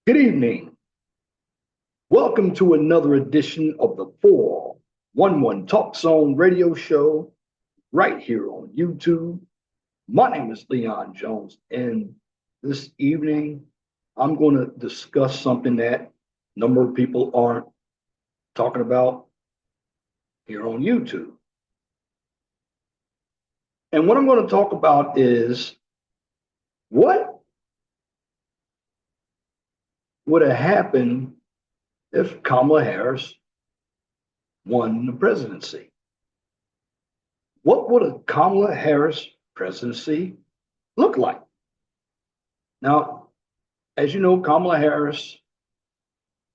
Good evening. Welcome to another edition of the 411 Talk Zone radio show right here on YouTube. My name is Leon Jones, and this evening I'm going to discuss something that a number of people aren't talking about here on YouTube. And what I'm going to talk about is what would have happened if Kamala Harris won the presidency. What would a Kamala Harris presidency look like? Now, as you know, Kamala Harris,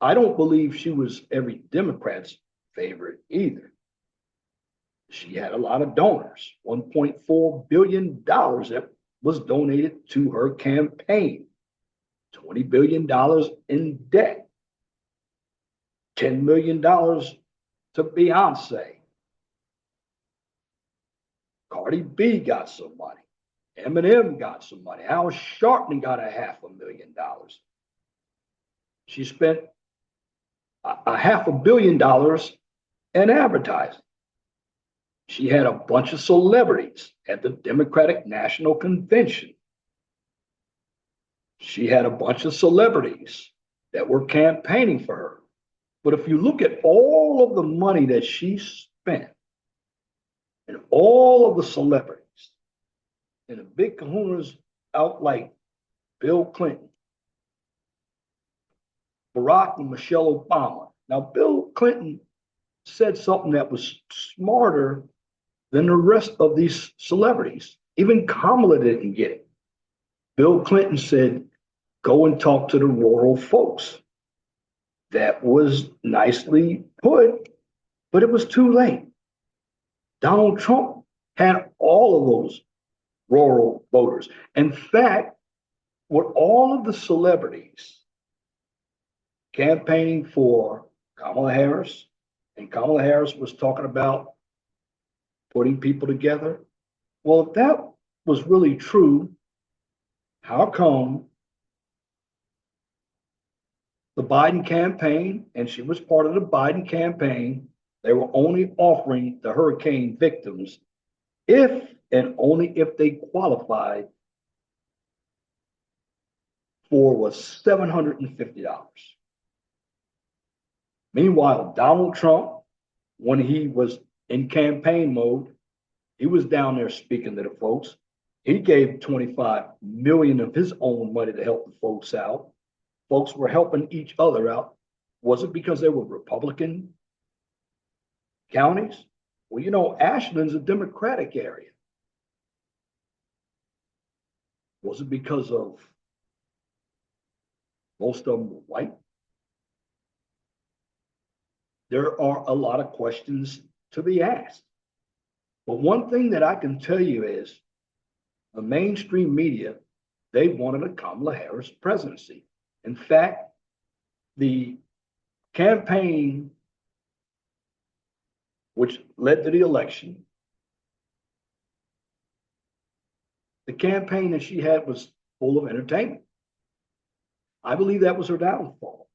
I don't believe she was every Democrat's favorite either. She had a lot of donors, $1.4 billion that was donated to her campaign, $20 billion in debt, $10 million to Beyonce. Cardi B got some money. Eminem got some money. Al Sharpton got $500,000. She spent $500 million in advertising. She had a bunch of celebrities at the Democratic National Convention. She had a bunch of celebrities that were campaigning for her. But if you look at all of the money that she spent and all of the celebrities and the big kahunas out like Bill Clinton, Barack and Michelle Obama. Now, Bill Clinton said something that was smarter than the rest of these celebrities. Even Kamala didn't get it. Bill Clinton said, go and talk to the rural folks. That was nicely put, but it was too late. Donald Trump had all of those rural voters. In fact, with all of the celebrities campaigning for Kamala Harris, and Kamala Harris was talking about putting people together. Well, if that was really true, how come the Biden campaign, and she was part of the Biden campaign, they were only offering the hurricane victims if and only if they qualified for was $750. Meanwhile, Donald Trump, when he was in campaign mode, he was down there speaking to the folks. He gave 25 million of his own money to help the folks out. Folks were helping each other out. Was it because they were Republican counties? Well, you know, Ashland's a Democratic area. Was it because of most of them were white? There are a lot of questions to be asked. But one thing that I can tell you is the mainstream media, they wanted a Kamala Harris presidency. In fact, the campaign, which led to the election, the campaign that she had was full of entertainment. I believe that was her downfall.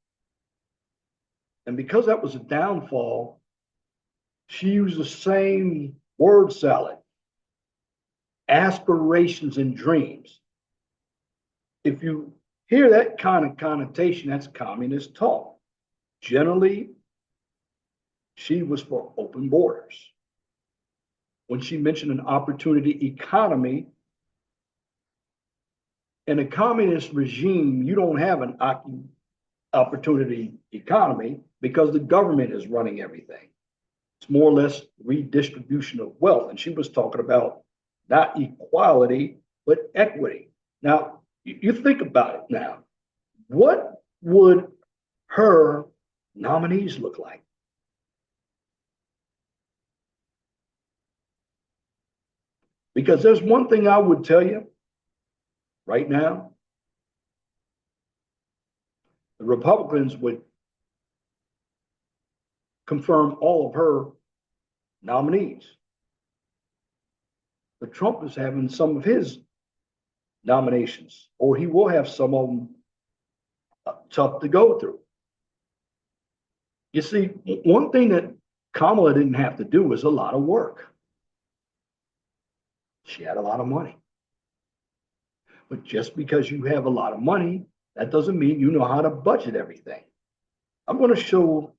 And because that was a downfall, she used the same word salad, aspirations and dreams. If you hear that kind of connotation, that's communist talk. Generally, she was for open borders. When she mentioned an opportunity economy, in a communist regime, you don't have an opportunity economy because the government is running everything. It's more or less redistribution of wealth. And she was talking about not equality, but equity. Now, you think about it now. What would her nominees look like? Because there's one thing I would tell you right now. The Republicans would confirm all of her nominees. But Trump is having some of his nominations, or he will have some of them tough to go through. You see, one thing that Kamala didn't have to do was a lot of work. She had a lot of money. But just because you have a lot of money, that doesn't mean you know how to budget everything. I'm going to show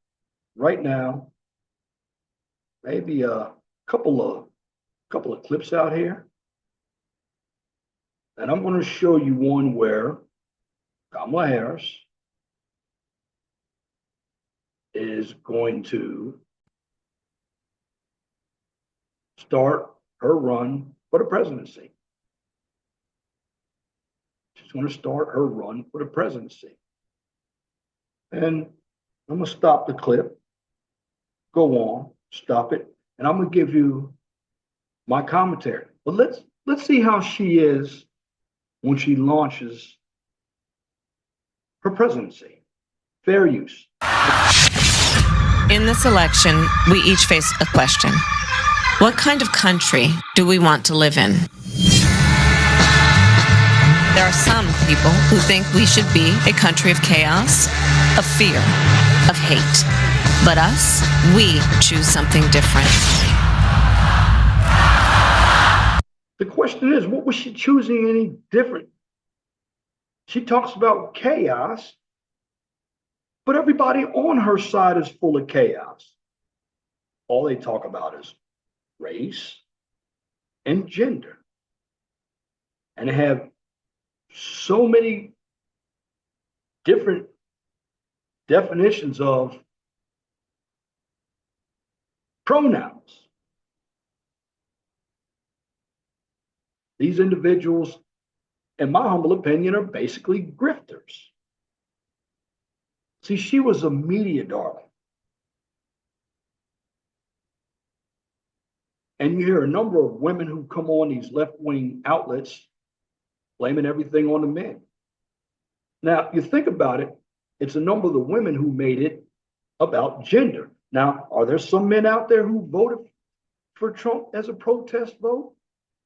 right now maybe a couple of clips out here. And I'm going to show you one where Kamala Harris is going to start her run for the presidency. She's going to start her run for the presidency. And I'm going to stop the clip, go on, stop it, and I'm going to give you my commentary. But let's see how she is when she launches her presidency. Fair use. In this election, we each face a question. What kind of country do we want to live in? There are some people who think we should be a country of chaos, of fear, of hate. But us, we choose something different. The question is, what was she choosing any different? She talks about chaos, but everybody on her side is full of chaos. All they talk about is race and gender. And they have so many different definitions of pronouns. These individuals, in my humble opinion, are basically grifters. See, she was a media darling. And you hear a number of women who come on these left-wing outlets blaming everything on the men. Now, you think about it, it's a number of the women who made it about gender. Now, are there some men out there who voted for Trump as a protest vote?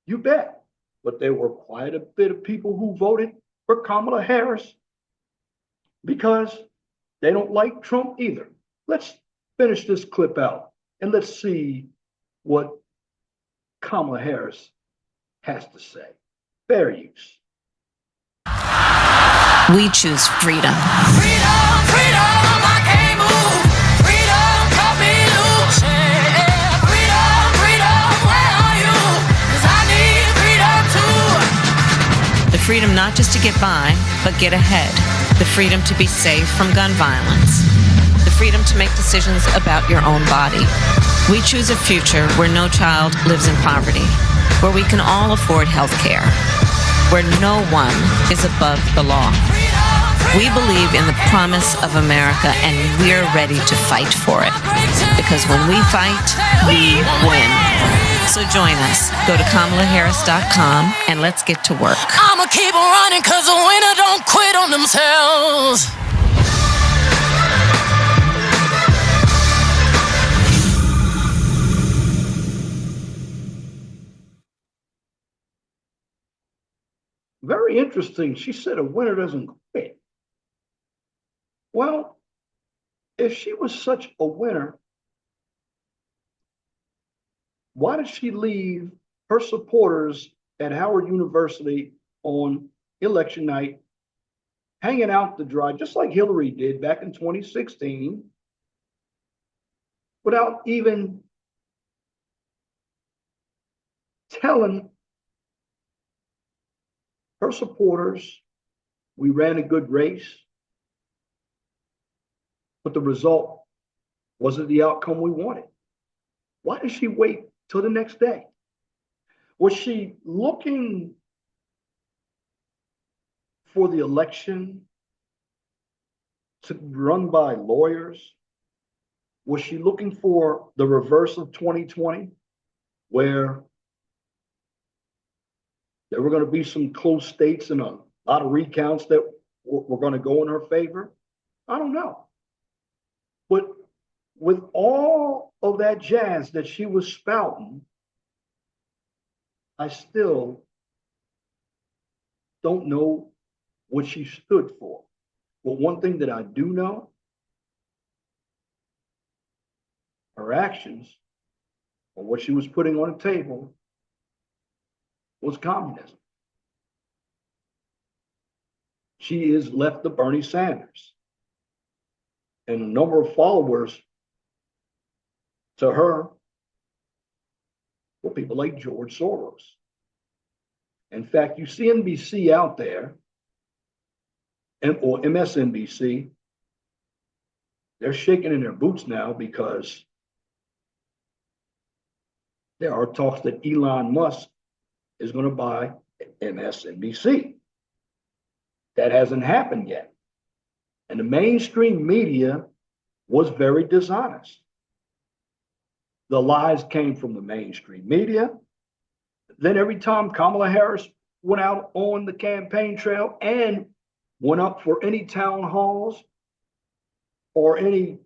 You bet. But there were quite a bit of people who voted for Kamala Harris because they don't like Trump either. Let's finish this clip out and let's see what Kamala Harris has to say. Fair use. We choose freedom. Freedom, freedom, I can't move. Freedom, cut me loose. Yeah. Freedom, freedom, where are you? 'Cause I need freedom too. The freedom not just to get by, but get ahead. The freedom to be safe from gun violence. The freedom to make decisions about your own body. We choose a future where no child lives in poverty, where we can all afford health care, where no one is above the law. We believe in the promise of America, and we're ready to fight for it. Because when we fight, we win. So join us. Go to KamalaHarris.com and let's get to work. I'ma keep on running 'cause the winner don't quit on themselves. Very interesting. She said a winner doesn't quit. Well, if she was such a winner, why did she leave her supporters at Howard University on election night hanging out to dry, just like Hillary did back in 2016, without even telling her supporters we ran a good race, but the result wasn't the outcome we wanted? Why did she wait till the next day? Was she looking for the election to run by lawyers? Was she looking for the reverse of 2020, where there were going to be some close states and a lot of recounts that were going to go in her favor? I don't know. But with all of that jazz that she was spouting, I still don't know what she stood for. But one thing that I do know, her actions or what she was putting on the table was communism. She is left to Bernie Sanders. And a number of followers to her were people like George Soros. In fact, you see NBC out there, or MSNBC, they're shaking in their boots now because there are talks that Elon Musk is going to buy MSNBC. That hasn't happened yet. And the mainstream media was very dishonest. The lies came from the mainstream media. Then every time Kamala Harris went out on the campaign trail and went up for any town halls or any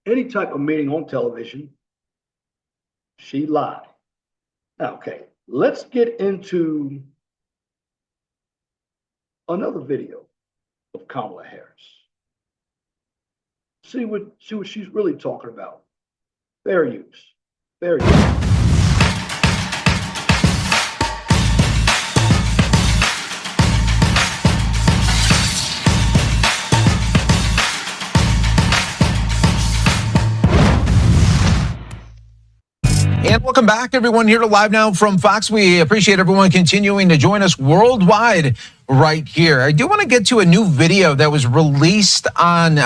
type of meeting on television, she lied. Okay, let's get into another video of Kamala Harris. See what she's really talking about. Fair use. Fair use. And welcome back, everyone, here to Live Now from Fox. We appreciate everyone continuing to join us worldwide right here. I do want to get to a new video that was released on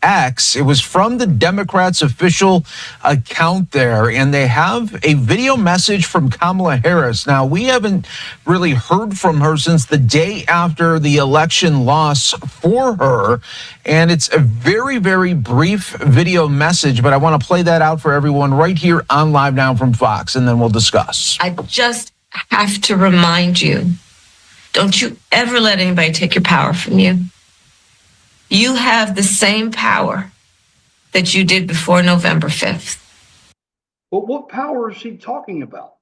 X. It was from the Democrats' official account there, and they have a video message from Kamala Harris. Now, we haven't really heard from her since the day after the election loss for her, and it's a very, very brief video message, but I want to play that out for everyone right here on Live Now from Fox, and then we'll discuss. I just have to remind you, don't you ever let anybody take your power from you. You have the same power that you did before November 5th. But what power is she talking about?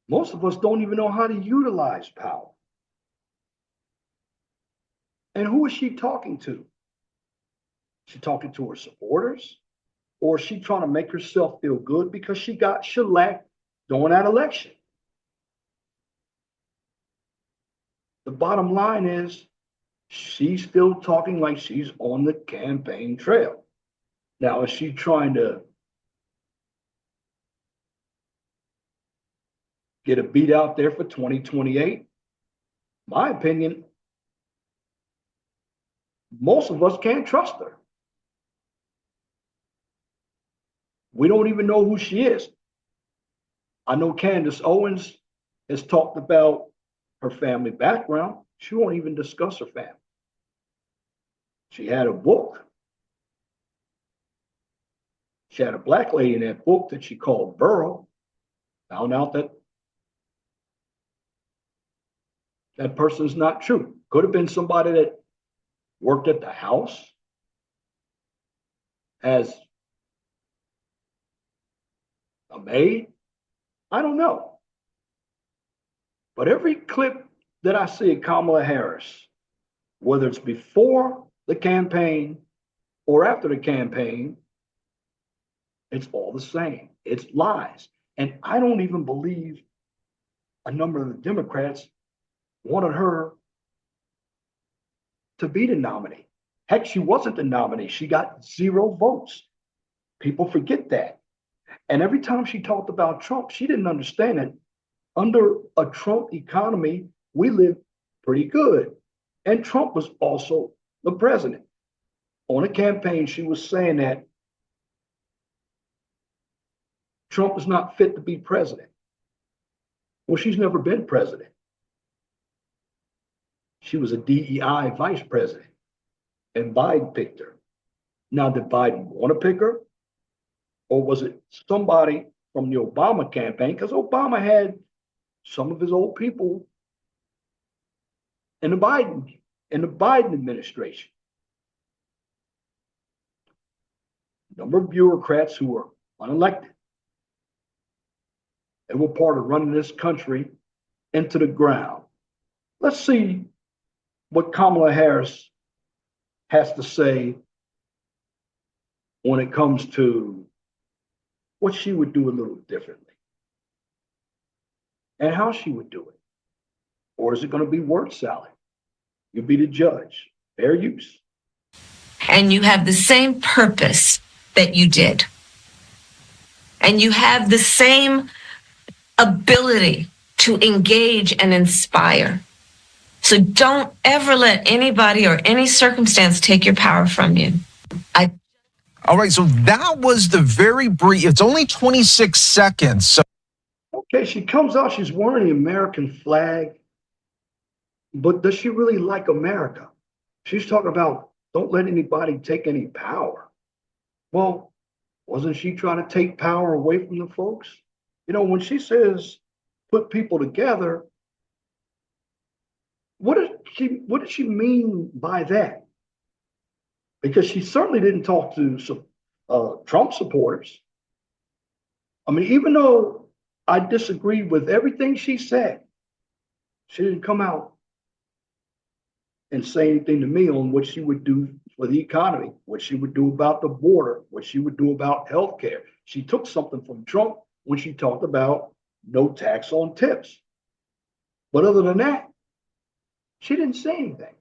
Most of us don't even know how to utilize power. And who is she talking to? Is she talking to her supporters? Or is she trying to make herself feel good because she got shellacked during that election? The bottom line is she's still talking like she's on the campaign trail. Now, is she trying to get a beat out there for 2028? My opinion, most of us can't trust her. We don't even know who she is. I know Candace Owens has talked about her family background. She won't even discuss her family. She had a book. She had a black lady in that book that she called Burrow. Found out that that person's not true. Could have been somebody that worked at the house as a maid. I don't know. But every clip that I see of Kamala Harris, whether it's before the campaign or after the campaign, it's all the same. It's lies. And I don't even believe a number of the Democrats wanted her to be the nominee. Heck, she wasn't the nominee. She got 0 votes. People forget that. And every time she talked about Trump, she didn't understand it. Under a Trump economy, we live pretty good. And Trump was also the president. On a campaign, she was saying that Trump is not fit to be president. Well, she's never been president. She was a DEI vice president, and Biden picked her. Now, did Biden want to pick her? Or was it somebody from the Obama campaign? Because Obama had some of his old people in the Biden administration. A number of bureaucrats who were unelected. They were part of running this country into the ground. Let's see what Kamala Harris has to say when it comes to what she would do a little differently and how she would do it. Or is it going to be word salad? You be the judge. Fair use. And you have the same purpose that you did. And you have the same ability to engage and inspire. So don't ever let anybody or any circumstance take your power from you. All right, so that was the very brief, it's only 26 seconds. So Okay, she comes out, she's wearing the American flag, but does she really like America? She's talking about don't let anybody take any power. Well, wasn't she trying to take power away from the folks? You know, when she says put people together, what did she mean by that? Because she certainly didn't talk to Trump supporters. I mean, even though I disagreed with everything she said, she didn't come out and say anything to me on what she would do for the economy, what she would do about the border, what she would do about healthcare. She took something from Trump when she talked about no tax on tips. But other than that, she didn't say anything.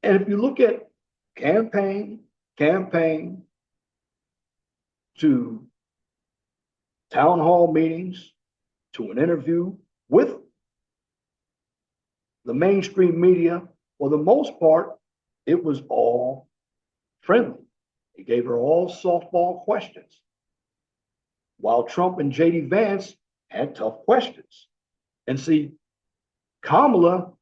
And if you look at campaign to town hall meetings to an interview with the mainstream media, for the most part, it was all friendly. He gave her all softball questions, while Trump and J.D. Vance had tough questions. And see, Kamala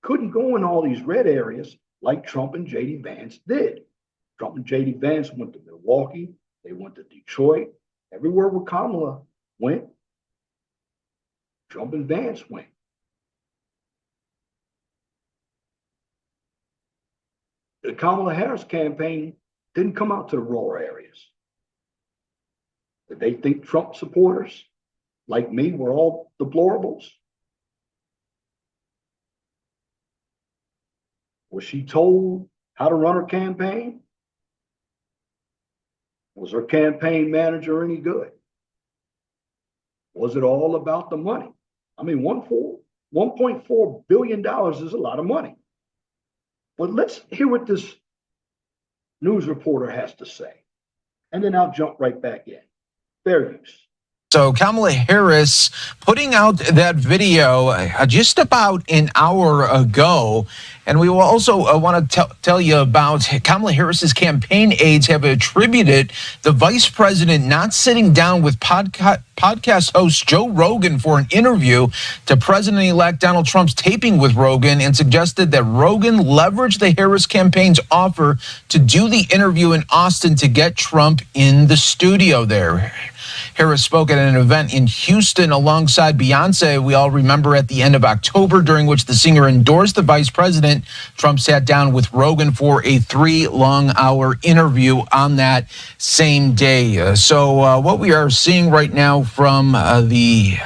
couldn't go in all these red areas like Trump and J.D. Vance did. Trump and J.D. Vance went to Milwaukee, they went to Detroit. Everywhere where Kamala went, Trump and Vance went. The Kamala Harris campaign didn't come out to the rural areas. Did they think Trump supporters like me were all deplorables? Was she told how to run her campaign? Was her campaign manager any good? Was it all about the money? I mean, $1.4 billion is a lot of money. But let's hear what this news reporter has to say. And then I'll jump right back in. Fair use. So Kamala Harris putting out that video just about an hour ago. And we will also want to tell you about Kamala Harris's campaign aides have attributed the vice president not sitting down with podcast host Joe Rogan for an interview to President-elect Donald Trump's taping with Rogan, and suggested that Rogan leveraged the Harris campaign's offer to do the interview in Austin to get Trump in the studio there. Harris spoke at an event in Houston alongside Beyonce, we all remember, at the end of October, during which the singer endorsed the vice president. Trump sat down with Rogan for a 3-long-hour interview on that same day. So what we are seeing right now from the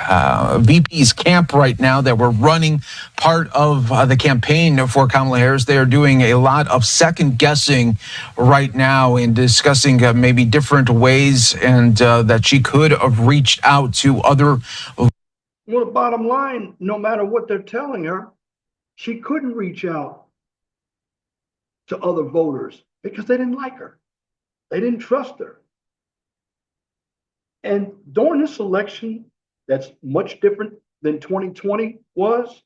VP's camp right now, that we're running part of the campaign for Kamala Harris, they are doing a lot of second guessing right now and discussing maybe different ways and that she could have reached out to other. Well, the bottom line, no matter what they're telling her, she couldn't reach out to other voters because they didn't like her. They didn't trust her. And during this election, that's much different than 2020 was.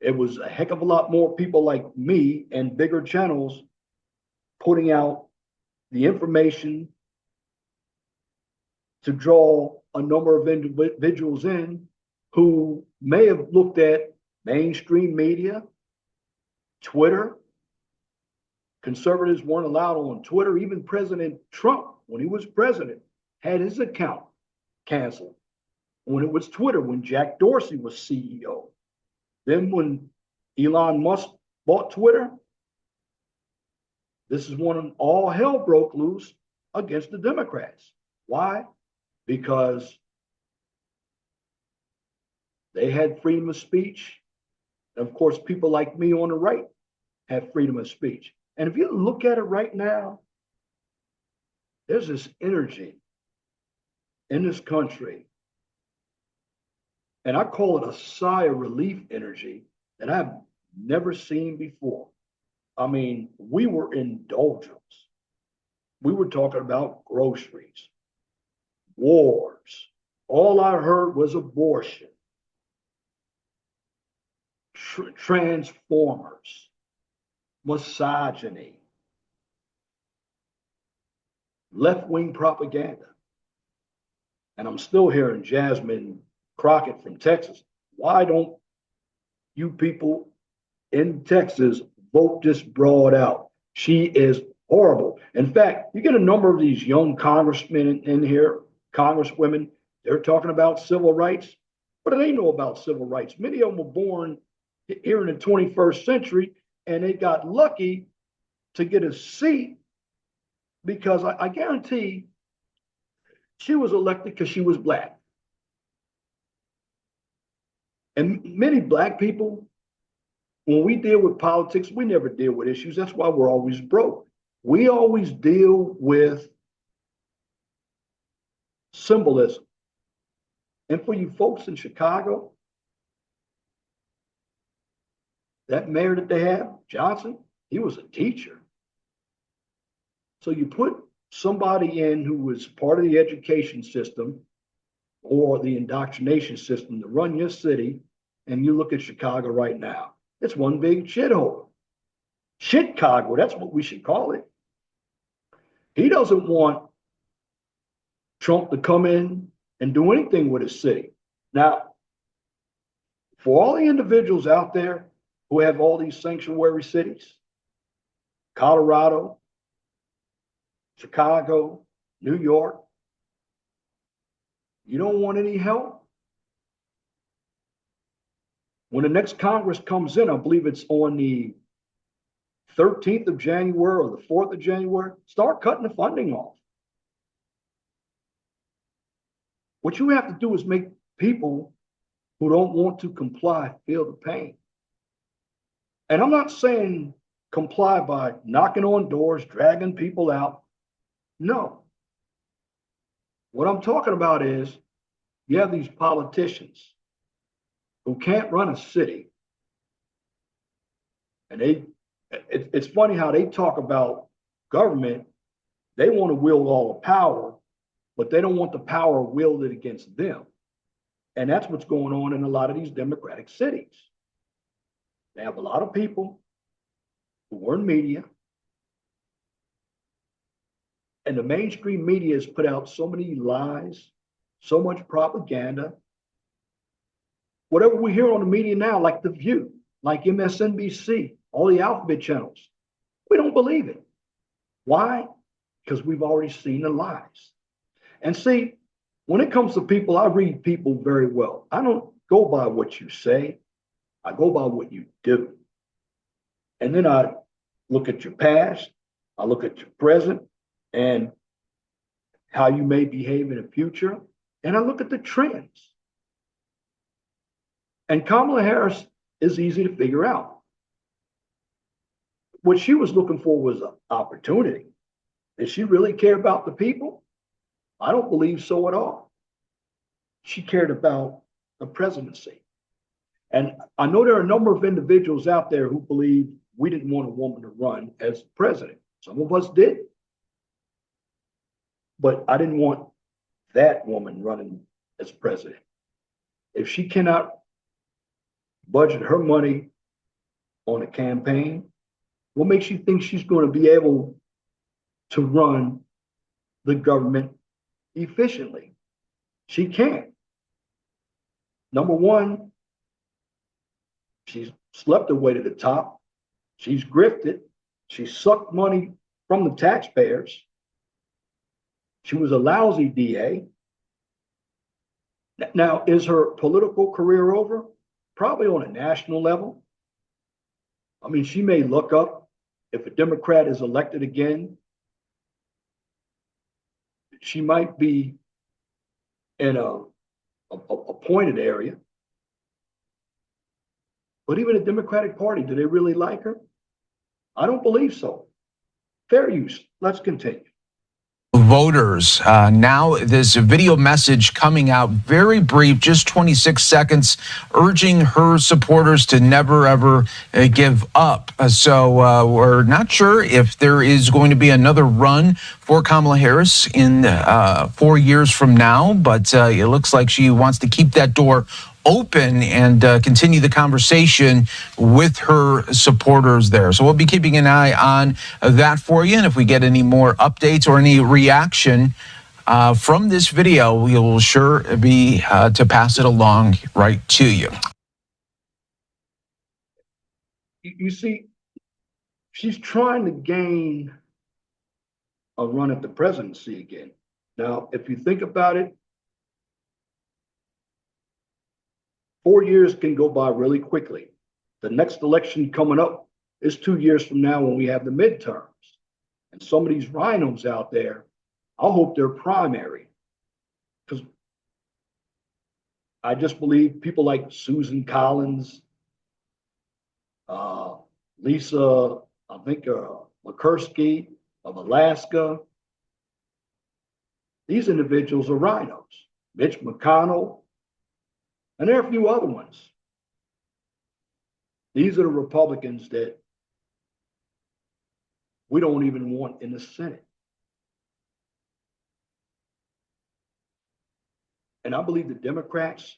It was a heck of a lot more people like me and bigger channels putting out the information to draw a number of individuals in who may have looked at mainstream media, Twitter. Conservatives weren't allowed on Twitter. Even President Trump, when he was president, had his account canceled when it was Twitter, when Jack Dorsey was CEO. Then when Elon Musk bought Twitter, this is when all hell broke loose against the Democrats. Why? Because They had freedom of speech. And of course, people like me on the right have freedom of speech. And if you look at it right now, there's this energy in this country, and I call it a sigh of relief energy that I've never seen before. I mean, we were in doldrums. We were talking about groceries, wars. All I heard was abortion, transformers, misogyny, left-wing propaganda. And I'm still hearing Jasmine Crockett from Texas. Why don't you people in Texas vote this broad out? She is horrible. In fact, you get a number of these young congressmen in here, congresswomen, they're talking about civil rights. What do they know about civil rights? Many of them were born here in the 21st century, and they got lucky to get a seat because I guarantee she was elected because she was black. And many black people, when we deal with politics, we never deal with issues. That's why we're always broke. We always deal with symbolism. And for you folks in Chicago, that mayor that they have, Johnson, he was a teacher. So you put somebody in who was part of the education system or the indoctrination system to run your city, and you look at Chicago right now. It's one big shithole. Shitcago, that's what we should call it. He doesn't want Trump to come in and do anything with his city. Now, for all the individuals out there who have all these sanctuary cities, Colorado, Chicago, New York, you don't want any help? When the next Congress comes in, I believe it's on the 13th of January or the 4th of January, start cutting the funding off. What you have to do is make people who don't want to comply feel the pain. And I'm not saying comply by knocking on doors, dragging people out. No. What I'm talking about is you have these politicians who can't run a city. And it's funny how they talk about government. They want to wield all the power, but they don't want the power wielded against them. And that's what's going on in a lot of these Democratic cities. They have a lot of people who are in media, and the mainstream media has put out so many lies, so much propaganda. Whatever we hear on the media now, like The View, like MSNBC, all the alphabet channels, we don't believe it. Why? Because we've already seen the lies. And see, when it comes to people, I read people very well. I don't go by what you say. I go by what you do. And then I look at your past, I look at your present, and how you may behave in the future, and I look at the trends. And Kamala Harris is easy to figure out. What she was looking for was an opportunity. Did she really care about the people? I don't believe so at all. She cared about the presidency. And I know there are a number of individuals out there who believe we didn't want a woman to run as president. Some of us did. But I didn't want that woman running as president. If she cannot budget her money on a campaign, what makes you think she's going to be able to run the government efficiently? She can't. Number one, she's slept her way to the top. She's grifted. She sucked money from the taxpayers. She was a lousy DA. Now, is her political career over? Probably on a national level. I mean, she may look up if a Democrat is elected again. She might be in a pointed area. But even the Democratic Party, do they really like her? I don't believe so. Fair use. Let's continue. Voters. Now there's a video message coming out, very brief, just 26 seconds, urging her supporters to never, ever give up. So we're not sure if there is going to be another run for Kamala Harris in 4 years from now, but it looks like she wants to keep that door open and continue the conversation with her supporters there. So we'll be keeping an eye on that for you. And if we get any more updates or any reaction from this video, we will sure be to pass it along right to you. You see, she's trying to gain a run at the presidency again. Now, if you think about it, 4 years can go by really quickly. The next election coming up is 2 years from now when we have the midterms. And some of these rhinos out there, I hope they're primary. Because I just believe people like Susan Collins, Lisa, I think Murkowski of Alaska, these individuals are rhinos. Mitch McConnell, and there are a few other ones. These are the Republicans that we don't even want in the Senate. And I believe the Democrats,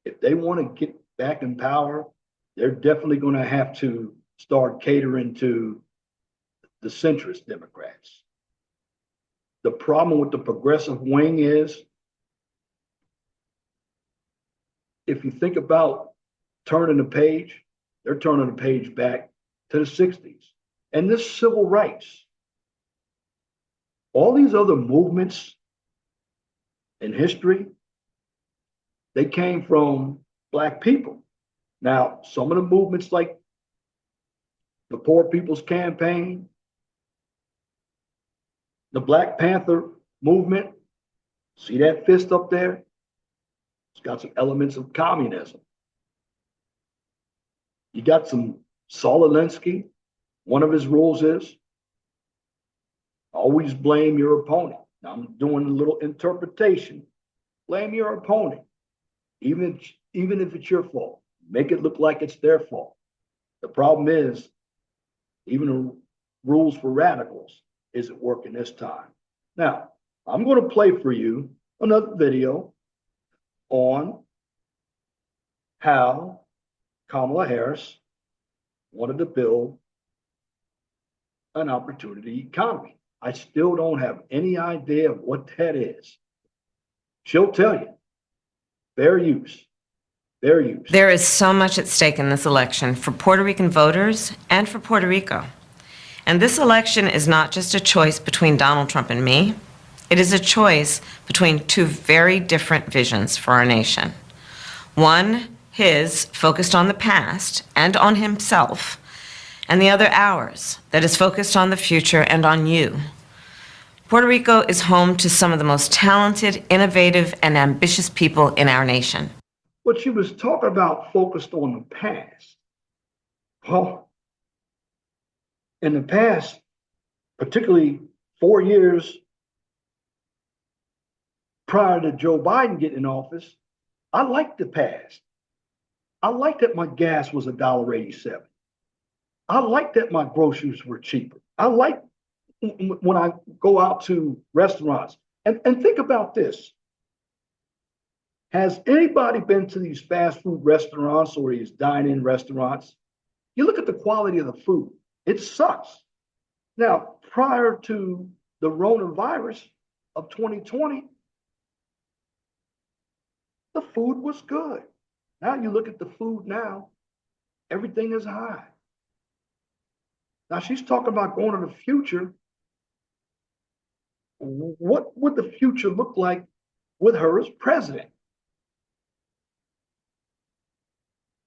if they want to get back in power, they're definitely going to have to start catering to the centrist Democrats. The problem with the progressive wing is, if you think about turning the page, they're turning the page back to the 60s. And this civil rights, all these other movements in history, they came from Black people. Now, some of the movements like the Poor People's Campaign, the Black Panther movement, see that fist up there? It's got some elements of communism. You got some Saul Alinsky. One of his rules is always blame your opponent. Now I'm doing a little interpretation. Blame your opponent, even if it's your fault. Make it look like it's their fault. The problem is, even the rules for radicals isn't working this time. Now, I'm going to play for you another video on how Kamala Harris wanted to build an opportunity economy. I still don't have any idea of what that is. She'll tell you. Fair use. Fair use. There is so much at stake in this election for Puerto Rican voters and for Puerto Rico. And this election is not just a choice between Donald Trump and me. It is a choice between two very different visions for our nation. One, his, focused on the past and on himself, and the other ours, that is focused on the future and on you. Puerto Rico is home to some of the most talented, innovative, and ambitious people in our nation. What she was talking about focused on the past. Well, in the past, particularly 4 years prior to Joe Biden getting in office, I liked the past. I liked that my gas was $1.87. I liked that my groceries were cheaper. I like when I go out to restaurants. And think about this. Has anybody been to these fast food restaurants or these dine-in restaurants? You look at the quality of the food. It sucks. Now, prior to the coronavirus of 2020, the food was good. Now you look at the food now, everything is high. Now she's talking about going to the future. What would the future look like with her as president?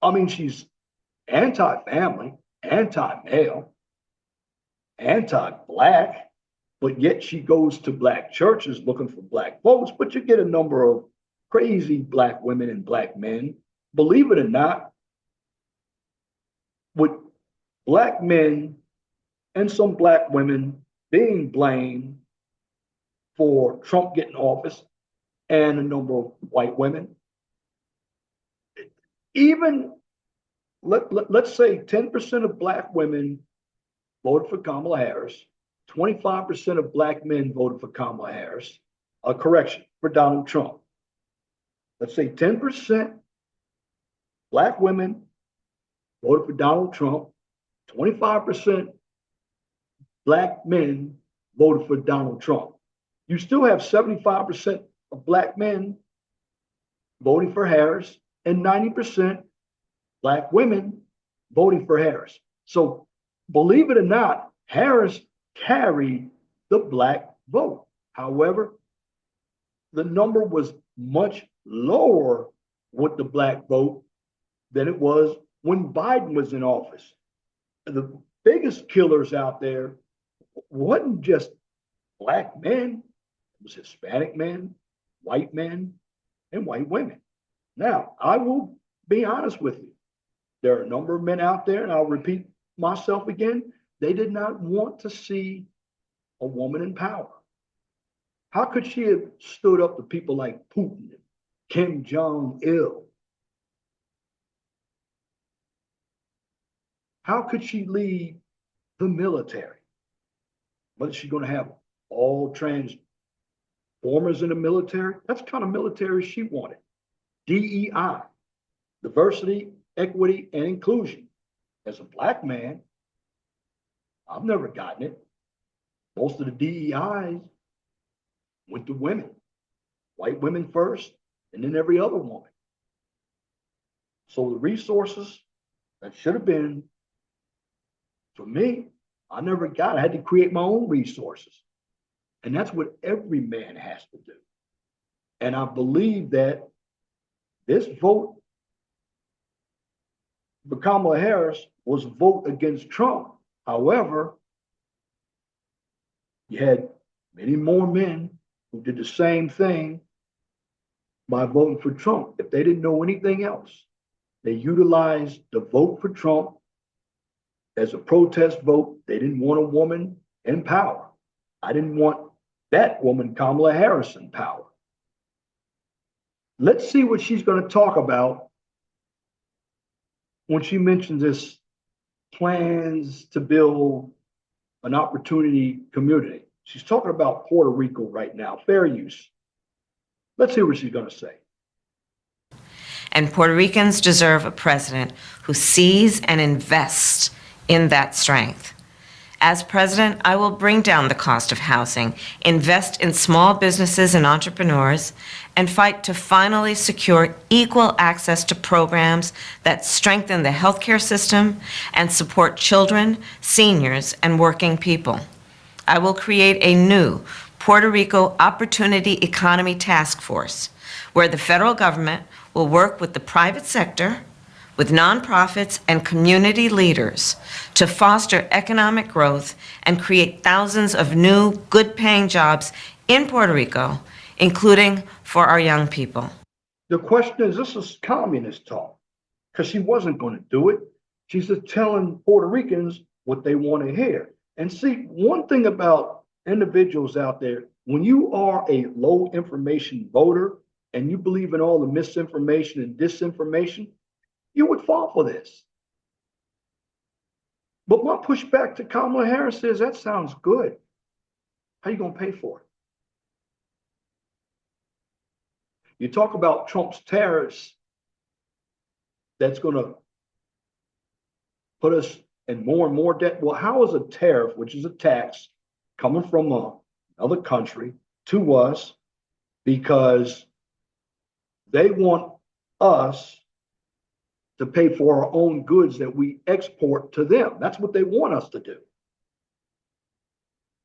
I mean, she's anti-family, anti-male, anti-black, but yet she goes to black churches looking for black votes. But you get a number of crazy black women and black men believe it or not, with black men and some black women being blamed for Trump getting office and a number of white women, even let's say 10% of black women voted for Kamala Harris, 25% of black men voted for Kamala Harris, a correction, for Donald Trump. Let's say 10% black women voted for Donald Trump, 25% black men voted for Donald Trump. You still have 75% of black men voting for Harris and 90% black women voting for Harris. So believe it or not, Harris carried the black vote. However, the number was much lower with the black vote than it was when Biden was in office. The biggest killers out there wasn't just black men, it was Hispanic men, and white women. Now, I will be honest with you. There are a number of men out there, and I'll repeat myself again, they did not want to see a woman in power. How could she have stood up to people like Putin, Kim Jong-il? How could she lead the military? What is she going to have? All transformers in the military? That's the kind of military she wanted. DEI, diversity, equity, and inclusion. As a black man, I've never gotten it. Most of the DEIs went to women, white women first, and then every other woman. So the resources that should have been for me, I never got it. I had to create my own resources. And that's what every man has to do. And I believe that this vote for Kamala Harris was a vote against Trump. However, you had many more men who did the same thing by voting for Trump. If they didn't know anything else, they utilized the vote for Trump as a protest vote. They didn't want a woman in power. I didn't want that woman, Kamala Harris, in power. Let's see what she's going to talk about when she mentions this plans to build an opportunity community. She's talking about Puerto Rico right now, fair use. Let's see what she's going to say. And Puerto Ricans deserve a president who sees and invests in that strength. As president, I will bring down the cost of housing, invest in small businesses and entrepreneurs, and fight to finally secure equal access to programs that strengthen the healthcare system and support children, seniors, and working people. I will create a new Puerto Rico Opportunity Economy Task Force, where the federal government will work with the private sector, with nonprofits and community leaders to foster economic growth and create thousands of new, good-paying jobs in Puerto Rico, including for our young people. The question is, this is communist talk, because she wasn't going to do it. She's just telling Puerto Ricans what they want to hear. And see, one thing about individuals out there, when you are a low information voter and you believe in all the misinformation and disinformation, you would fall for this. But my pushback to Kamala Harris is, that sounds good. How are you going to pay for it? You talk about Trump's tariffs that's going to put us in more and more debt. Well, how is a tariff, which is a tax coming from another country to us because they want us to pay for our own goods that we export to them? That's what they want us to do.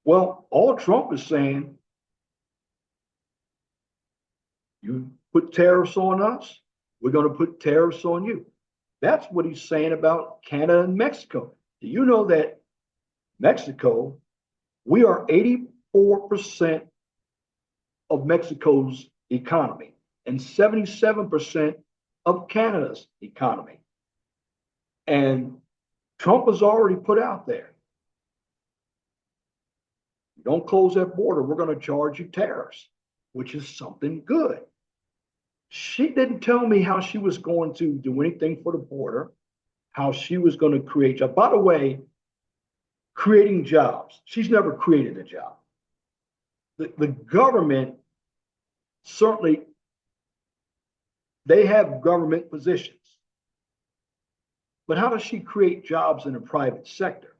Well, all Trump is saying, you put tariffs on us, we're going to put tariffs on you. That's what he's saying about Canada and Mexico. Do you know that Mexico, we are 84% of Mexico's economy, and 77% of Canada's economy. And Trump has already put out there, you don't close that border, we're going to charge you tariffs, which is something good. She didn't tell me how she was going to do anything for the border, how she was going to create jobs. By the way, creating jobs, she's never created a job. The government, certainly, they have government positions. But how does she create jobs in the private sector?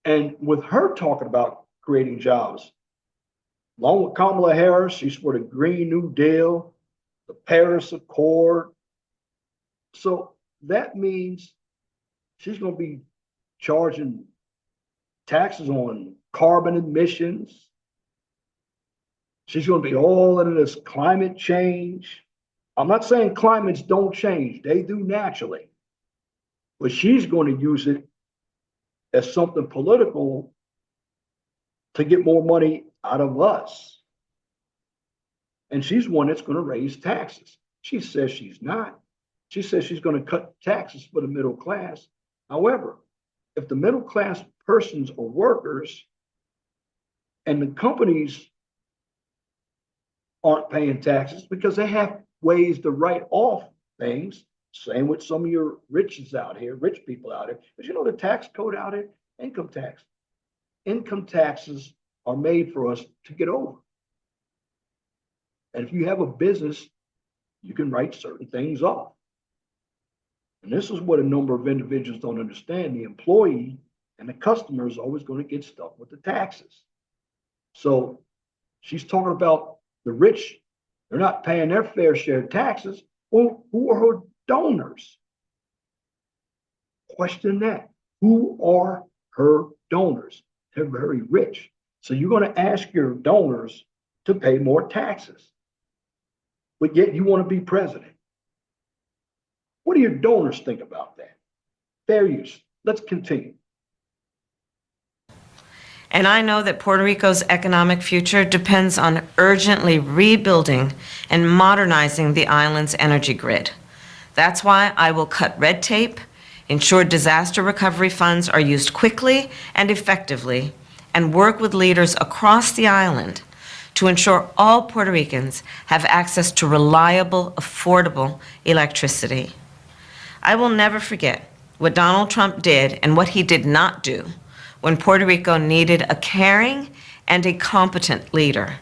And with her talking about creating jobs, along with Kamala Harris, she's for the Green New Deal, the Paris Accord. So that means she's going to be charging taxes on carbon emissions. She's going to be all into this climate change. I'm not saying climates don't change, they do naturally. But she's going to use it as something political to get more money out of us. And she's one that's going to raise taxes. She says she's not. She says she's going to cut taxes for the middle class. However, if the middle class persons are workers and the companies aren't paying taxes because they have ways to write off things, same with some of your riches out here, rich people out here. But you know the tax code out here, income tax. Income taxes are made for us to get over. And if you have a business, you can write certain things off. And this is what a number of individuals don't understand. The employee and the customer is always going to get stuck with the taxes. So she's talking about the rich, they're not paying their fair share of taxes. Well, who are her donors? Question that. Who are her donors? They're very rich. So you're going to ask your donors to pay more taxes. But yet you want to be president. What do your donors think about that? Fair use. Let's continue. And I know that Puerto Rico's economic future depends on urgently rebuilding and modernizing the island's energy grid. That's why I will cut red tape, ensure disaster recovery funds are used quickly and effectively, and work with leaders across the island to ensure all Puerto Ricans have access to reliable, affordable electricity. I will never forget what Donald Trump did and what he did not do when Puerto Rico needed a caring and a competent leader.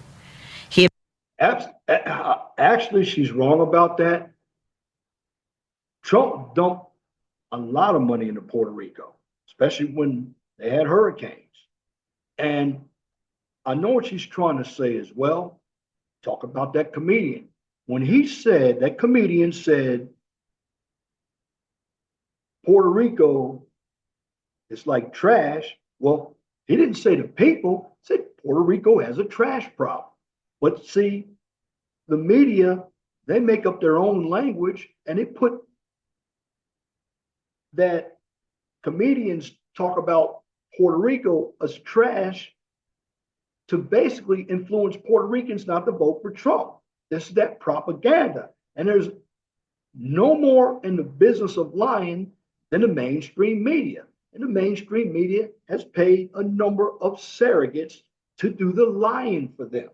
Actually, she's wrong about that. Trump dumped a lot of money into Puerto Rico, especially when they had hurricanes. And I know what she's trying to say as well. Talk about that comedian. When he said, that comedian said, Puerto Rico is like trash. Well, he didn't say the people, he said Puerto Rico has a trash problem. But see, the media, they make up their own language and they put that comedians talk about Puerto Rico as trash to basically influence Puerto Ricans not to vote for Trump. This is that propaganda. And there's no more in the business of lying than the mainstream media. And the mainstream media has paid a number of surrogates to do the lying for them.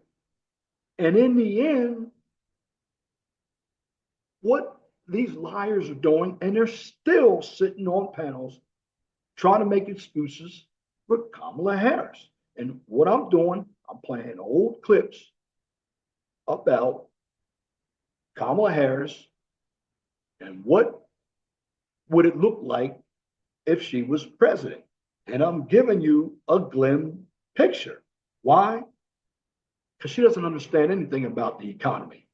And in the end, what these liars are doing, and they're still sitting on panels trying to make excuses for Kamala Harris. And what I'm doing, I'm playing old clips about Kamala Harris and what would it look like if she was president. And I'm giving you a glim picture. Why? Because she doesn't understand anything about the economy.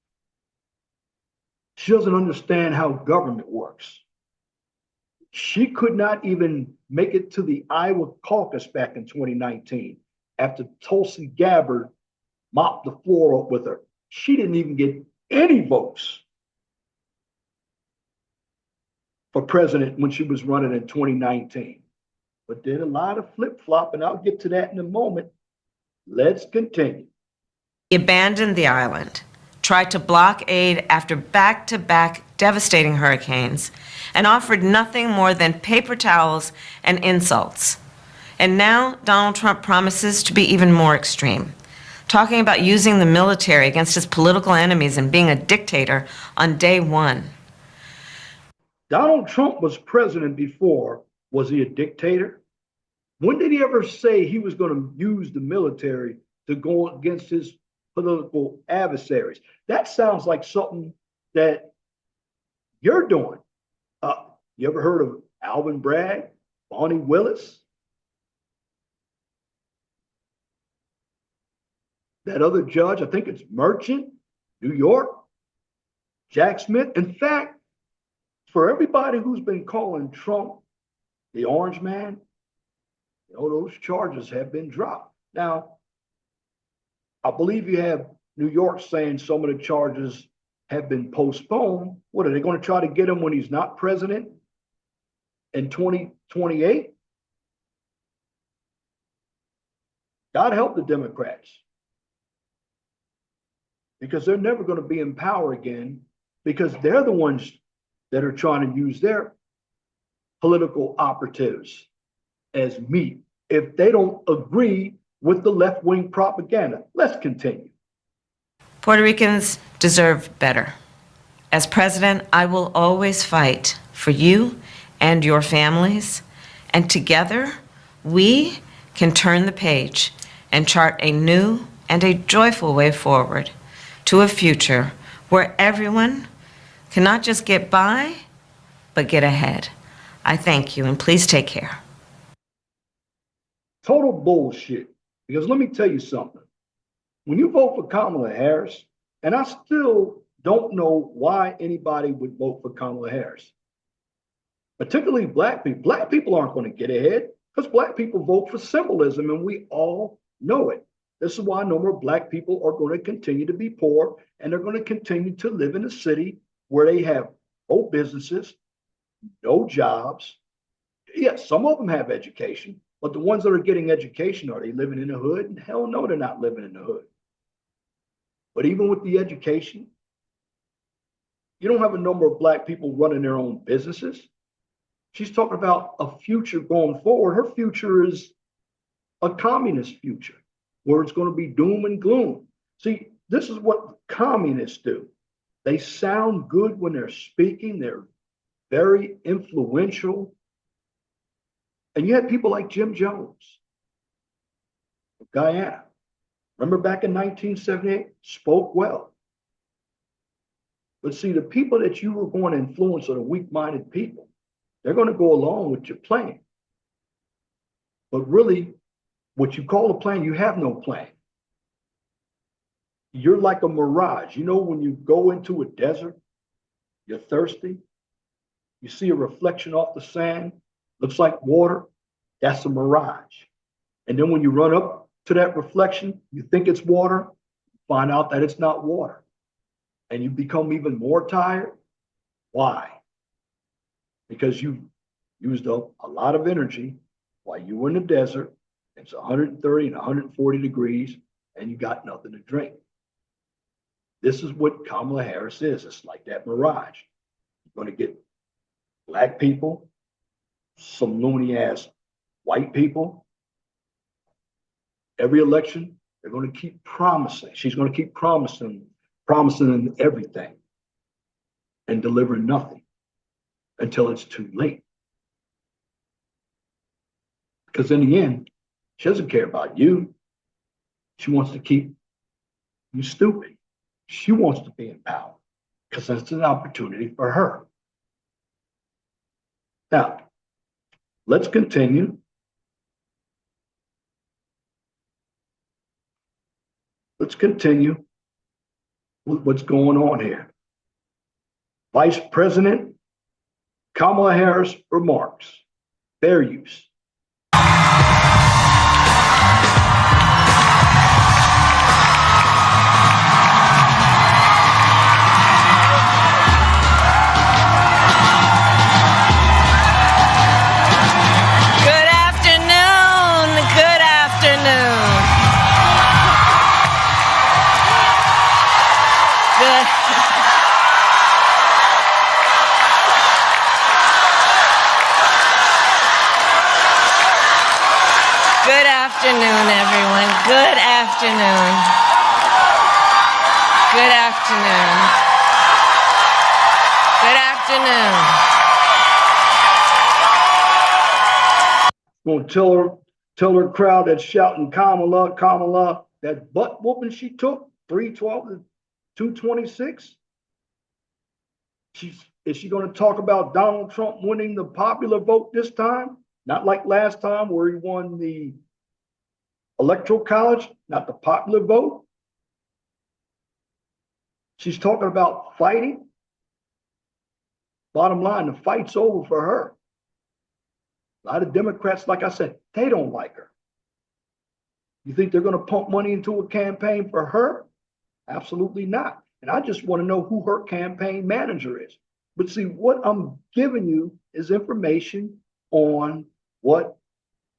She doesn't understand how government works. She could not even make it to the Iowa caucus back in 2019 after Tulsi Gabbard mopped the floor up with her. She didn't even get any votes for president when she was running in 2019. But did a lot of flip-flop, and I'll get to that in a moment. Let's continue. He abandoned the island, tried to block aid after back-to-back devastating hurricanes, and offered nothing more than paper towels and insults. And now Donald Trump promises to be even more extreme, talking about using the military against his political enemies and being a dictator on day one. Donald Trump was president before. Was he a dictator? When did he ever say he was going to use the military to go against his political adversaries? That sounds like something that you're doing. You ever heard of Alvin Bragg, Bonnie Willis? That other judge, I think it's Merchant, New York, Jack Smith. In fact, for everybody who's been calling Trump the orange man, those charges have been dropped. Now, I believe you have New York saying some of the charges have been postponed. What, are they going to try to get him when he's not president in 2028? God help the Democrats, because they're never going to be in power again, because they're the ones that are trying to use their political operatives as meat if they don't agree with the left-wing propaganda. Let's continue. Puerto Ricans deserve better. As president, I will always fight for you and your families, and together we can turn the page and chart a new and a joyful way forward to a future where everyone can not just get by, but get ahead. I thank you, and please take care. Total bullshit. Because let me tell you something. When you vote for Kamala Harris, and I still don't know why anybody would vote for Kamala Harris, particularly black people aren't going to get ahead because black people vote for symbolism, and we all know it. This is why no more black people are going to continue to be poor, and they're going to continue to live in a city where they have no businesses, no jobs. Yes, some of them have education, but the ones that are getting education, are they living in the hood? And hell no, they're not living in the hood. But even with the education, you don't have a number of black people running their own businesses. She's talking about a future going forward. Her future is a communist future where it's going to be doom and gloom. See, this is what communists do. They sound good when they're speaking. They're very influential. And you had people like Jim Jones, Guyana. Remember back in 1978, spoke well. But see, the people that you were going to influence are the weak-minded people. They're going to go along with your plan. But really, what you call a plan, you have no plan. You're like a mirage. You know, when you go into a desert, you're thirsty, you see a reflection off the sand, looks like water, that's a mirage. And then when you run up to that reflection, you think it's water, find out that it's not water. And you become even more tired. Why? Because you used up a lot of energy while you were in the desert. It's 130 and 140 degrees, and you got nothing to drink. This is what Kamala Harris is. It's like that mirage. You're going to get black people, some loony ass white people. Every election, they're going to keep promising. She's going to keep promising them everything and delivering nothing until it's too late. Because in the end, she doesn't care about you. She wants to keep you stupid. She wants to be in power because that's an opportunity for her. Now, let's continue. Let's continue with what's going on here. Vice President Kamala Harris remarks, fair use. Good. Good afternoon, everyone. Good afternoon. Good afternoon. Good afternoon. Gonna tell her crowd that's shouting Kamala, Kamala, that butt whooping she took, 312 to 226. Is she gonna talk about Donald Trump winning the popular vote this time? Not like last time where he won the electoral college, not the popular vote. She's talking about fighting. Bottom line, the fight's over for her. A lot of Democrats, like I said, they don't like her. You think they're going to pump money into a campaign for her? Absolutely not. And I just want to know who her campaign manager is. But see, what I'm giving you is information on what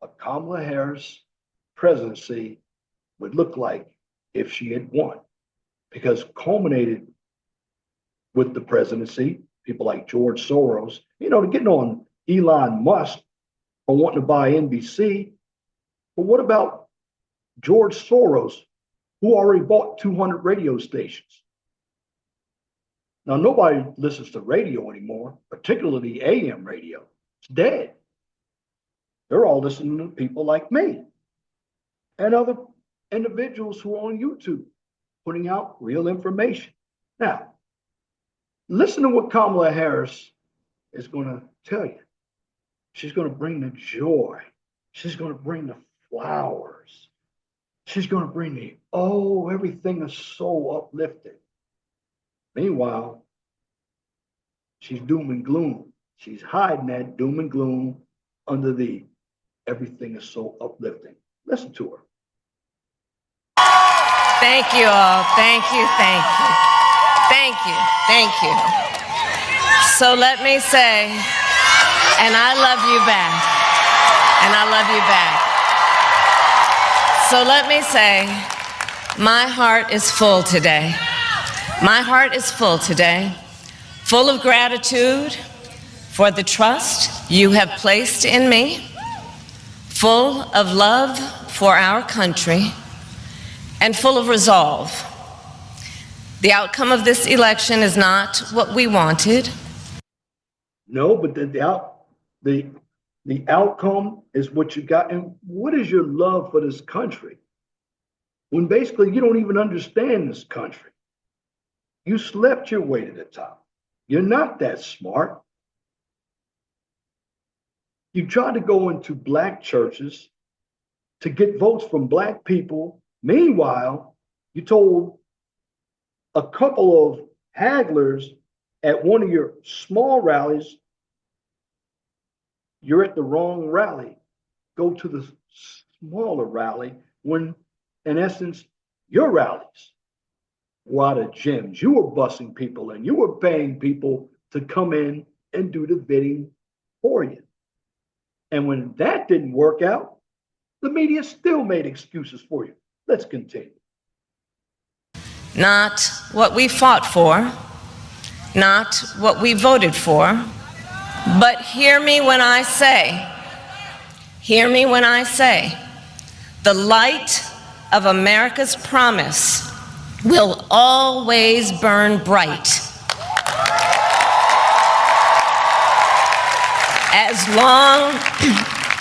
a Kamala Harris presidency would look like if she had won. Because culminated with the presidency, people like George Soros, getting on Elon Musk for wanting to buy NBC. But what about George Soros, who already bought 200 radio stations? Now, nobody listens to radio anymore, particularly AM radio. It's dead. They're all listening to people like me and other individuals who are on YouTube putting out real information. Now, listen to what Kamala Harris is going to tell you. She's going to bring the joy. She's going to bring the flowers. She's going to bring the, everything is so uplifting. Meanwhile, she's doom and gloom. She's hiding that doom and gloom under the everything is so uplifting. Listen to her. Thank you all. Thank you. Thank you. Thank you. Thank you. So let me say, and I love you back. And I love you back. So let me say, my heart is full today. My heart is full today, full of gratitude for the trust you have placed in me, full of love for our country, and full of resolve. The outcome of this election is not what we wanted. No, but the outcome is what you got. And what is your love for this country? When basically you don't even understand this country. You slept your way to the top. You're not that smart. You tried to go into black churches to get votes from black people. Meanwhile, you told a couple of hagglers at one of your small rallies, you're at the wrong rally. Go to the smaller rally when, in essence, your rallies were out of gyms. You were busing people and you were paying people to come in and do the bidding for you. And when that didn't work out, the media still made excuses for you. Let's continue. Not what we fought for, not what we voted for, but hear me when I say, the light of America's promise will always burn bright. As long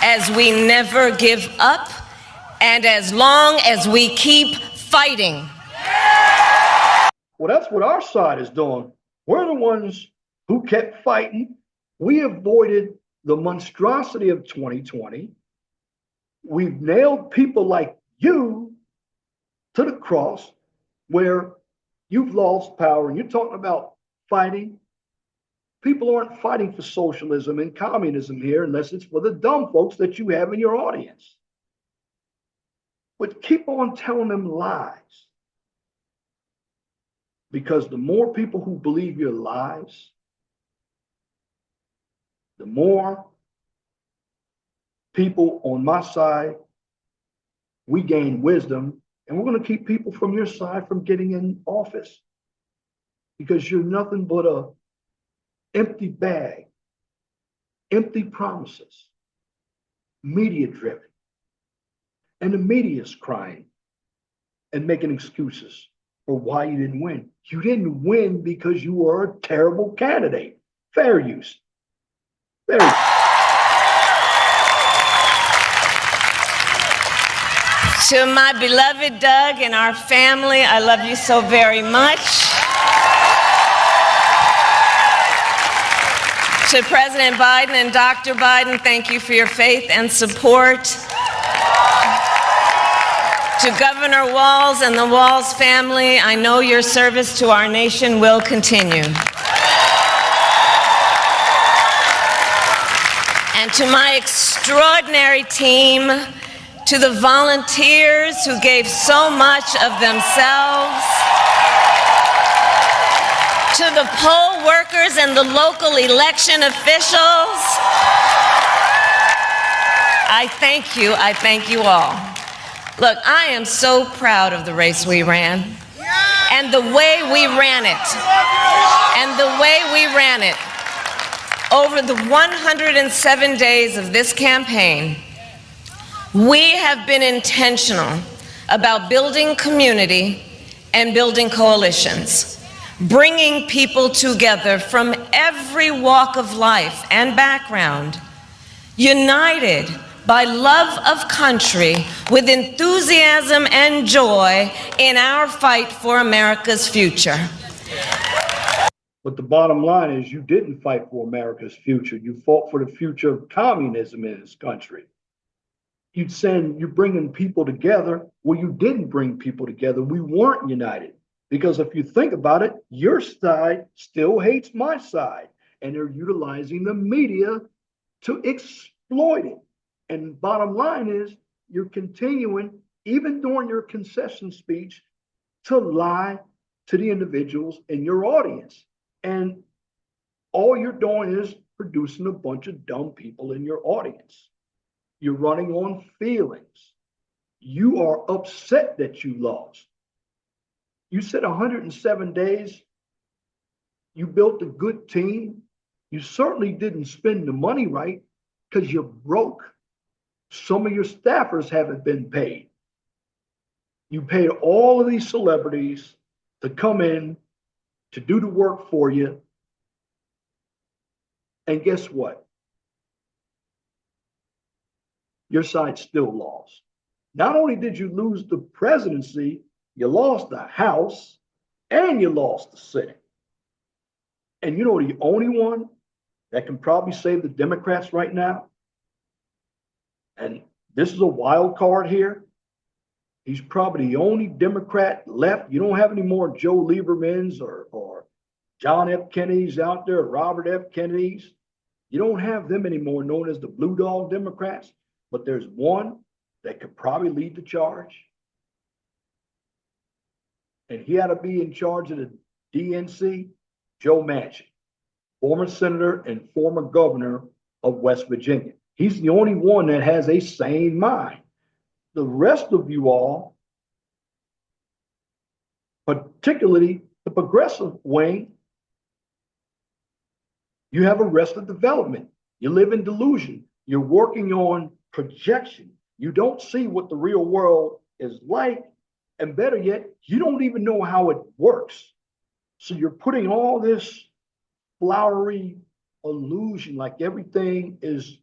as we never give up and as long as we keep fighting. Well, that's what our side is doing. We're the ones who kept fighting. We avoided the monstrosity of 2020. We've nailed people like you to the cross where you've lost power and you're talking about fighting. People aren't fighting for socialism and communism here unless it's for the dumb folks that you have in your audience. But keep on telling them lies. Because the more people who believe your lies, the more people on my side, we gain wisdom, and we're going to keep people from your side from getting in office. because you're nothing but a empty bag, empty promises, media driven. And the media is crying and making excuses for why you didn't win. You didn't win because you were a terrible candidate. Fair use. Fair use. To my beloved Doug and our family, I love you so very much. To President Biden and Dr. Biden, thank you for your faith and support. To Governor Walz and the Walz family, I know your service to our nation will continue. And to my extraordinary team, to the volunteers who gave so much of themselves, to the poll workers and the local election officials, I thank you all. Look, I am so proud of the race we ran and the way we ran it. And the way we ran it. Over the 107 days of this campaign, we have been intentional about building community and building coalitions, bringing people together from every walk of life and background, united by love of country with enthusiasm and joy in our fight for America's future. But the bottom line is you didn't fight for America's future. You fought for the future of communism in this country. You're bringing people together. Well, you didn't bring people together. We weren't united. Because if you think about it, your side still hates my side. And they're utilizing the media to exploit it. And bottom line is you're continuing, even during your concession speech, to lie to the individuals in your audience. And all you're doing is producing a bunch of dumb people in your audience. You're running on feelings. You are upset that you lost. You said 107 days. You built a good team. You certainly didn't spend the money right because you're broke. Some of your staffers haven't been paid. You paid all of these celebrities to come in to do the work for you. And guess what? Your side still lost. Not only did you lose the presidency, you lost the House and you lost the Senate. And you know the only one that can probably save the Democrats right now? And this is a wild card here. He's probably the only Democrat left. You don't have any more Joe Liebermans or John F. Kennedys out there, Robert F. Kennedys. You don't have them anymore, known as the Blue Dog Democrats. But there's one that could probably lead the charge. And he had to be in charge of the DNC, Joe Manchin, former senator and former governor of West Virginia. He's the only one that has a sane mind. The rest of you all, particularly the progressive wing, you have arrested development. You live in delusion. You're working on projection. You don't see what the real world is like. And better yet, you don't even know how it works. So you're putting all this flowery illusion like everything is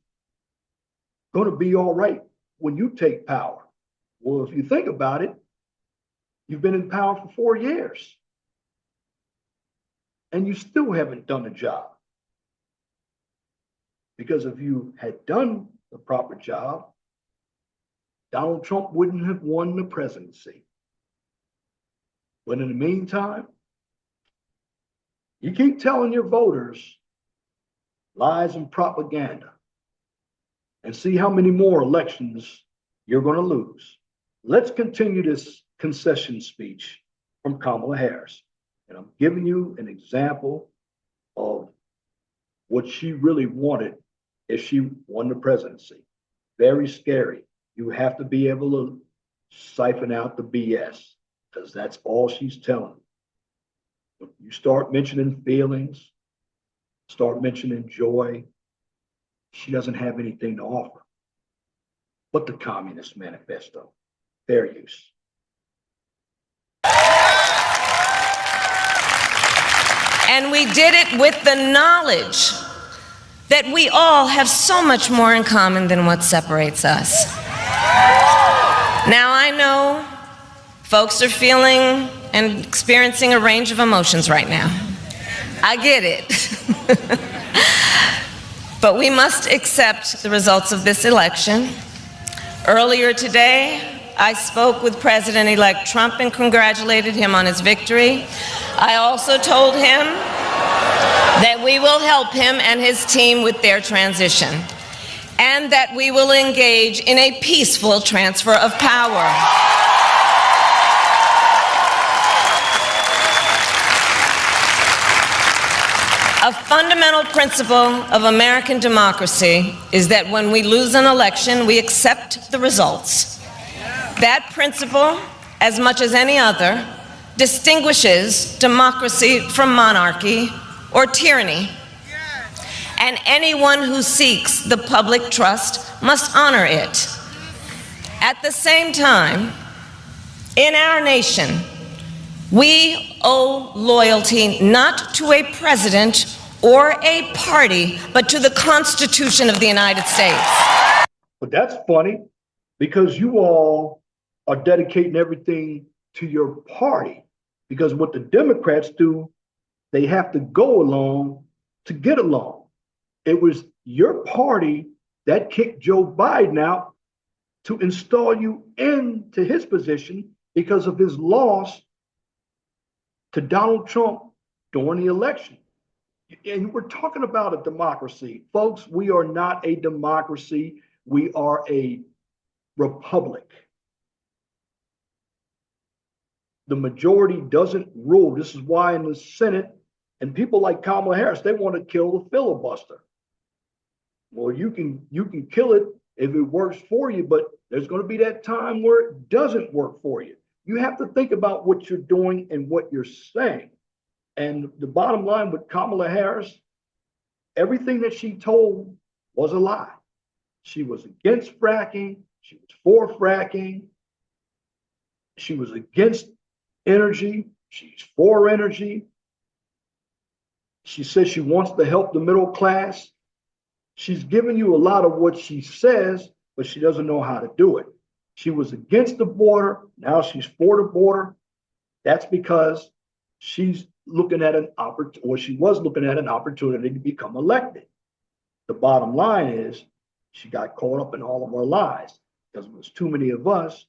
going to be all right when you take power. Well, if you think about it, you've been in power for 4 years and you still haven't done the job. Because if you had done the proper job, Donald Trump wouldn't have won the presidency. But in the meantime, you keep telling your voters lies and propaganda and see how many more elections you're going to lose. Let's continue this concession speech from Kamala Harris. And I'm giving you an example of what she really wanted if she won the presidency. Very scary. You have to be able to siphon out the BS because that's all she's telling. You start mentioning feelings, start mentioning joy, she doesn't have anything to offer but the Communist Manifesto. Fair use. And we did it with the knowledge that we all have so much more in common than what separates us. Now, I know folks are feeling and experiencing a range of emotions right now. I get it. But we must accept the results of this election. Earlier today, I spoke with President-elect Trump and congratulated him on his victory. I also told him that we will help him and his team with their transition, and that we will engage in a peaceful transfer of power. A fundamental principle of American democracy is that when we lose an election, we accept the results. That principle, as much as any other, distinguishes democracy from monarchy or tyranny. And anyone who seeks the public trust must honor it. At the same time, in our nation, we owe loyalty not to a president or a party, but to the Constitution of the United States. But that's funny because you all are dedicating everything to your party. Because what the Democrats do, they have to go along to get along. It was your party that kicked Joe Biden out to install you into his position because of his loss to Donald Trump during the election. And we're talking about a democracy. Folks, we are not a democracy. We are a republic. The majority doesn't rule. This is why in the Senate, and people like Kamala Harris, they want to kill the filibuster. Well, you can kill it if it works for you, but there's going to be that time where it doesn't work for you. You have to think about what you're doing and what you're saying. And the bottom line with Kamala Harris, everything that she told was a lie. She was against fracking. She was for fracking. She was against energy. She's for energy. She says she wants to help the middle class. She's giving you a lot of what she says, but she doesn't know how to do it. She was against the border. Now she's for the border. That's because she's looking at an opportunity, or she was looking at an opportunity to become elected. The bottom line is she got caught up in all of our lies because there was too many of us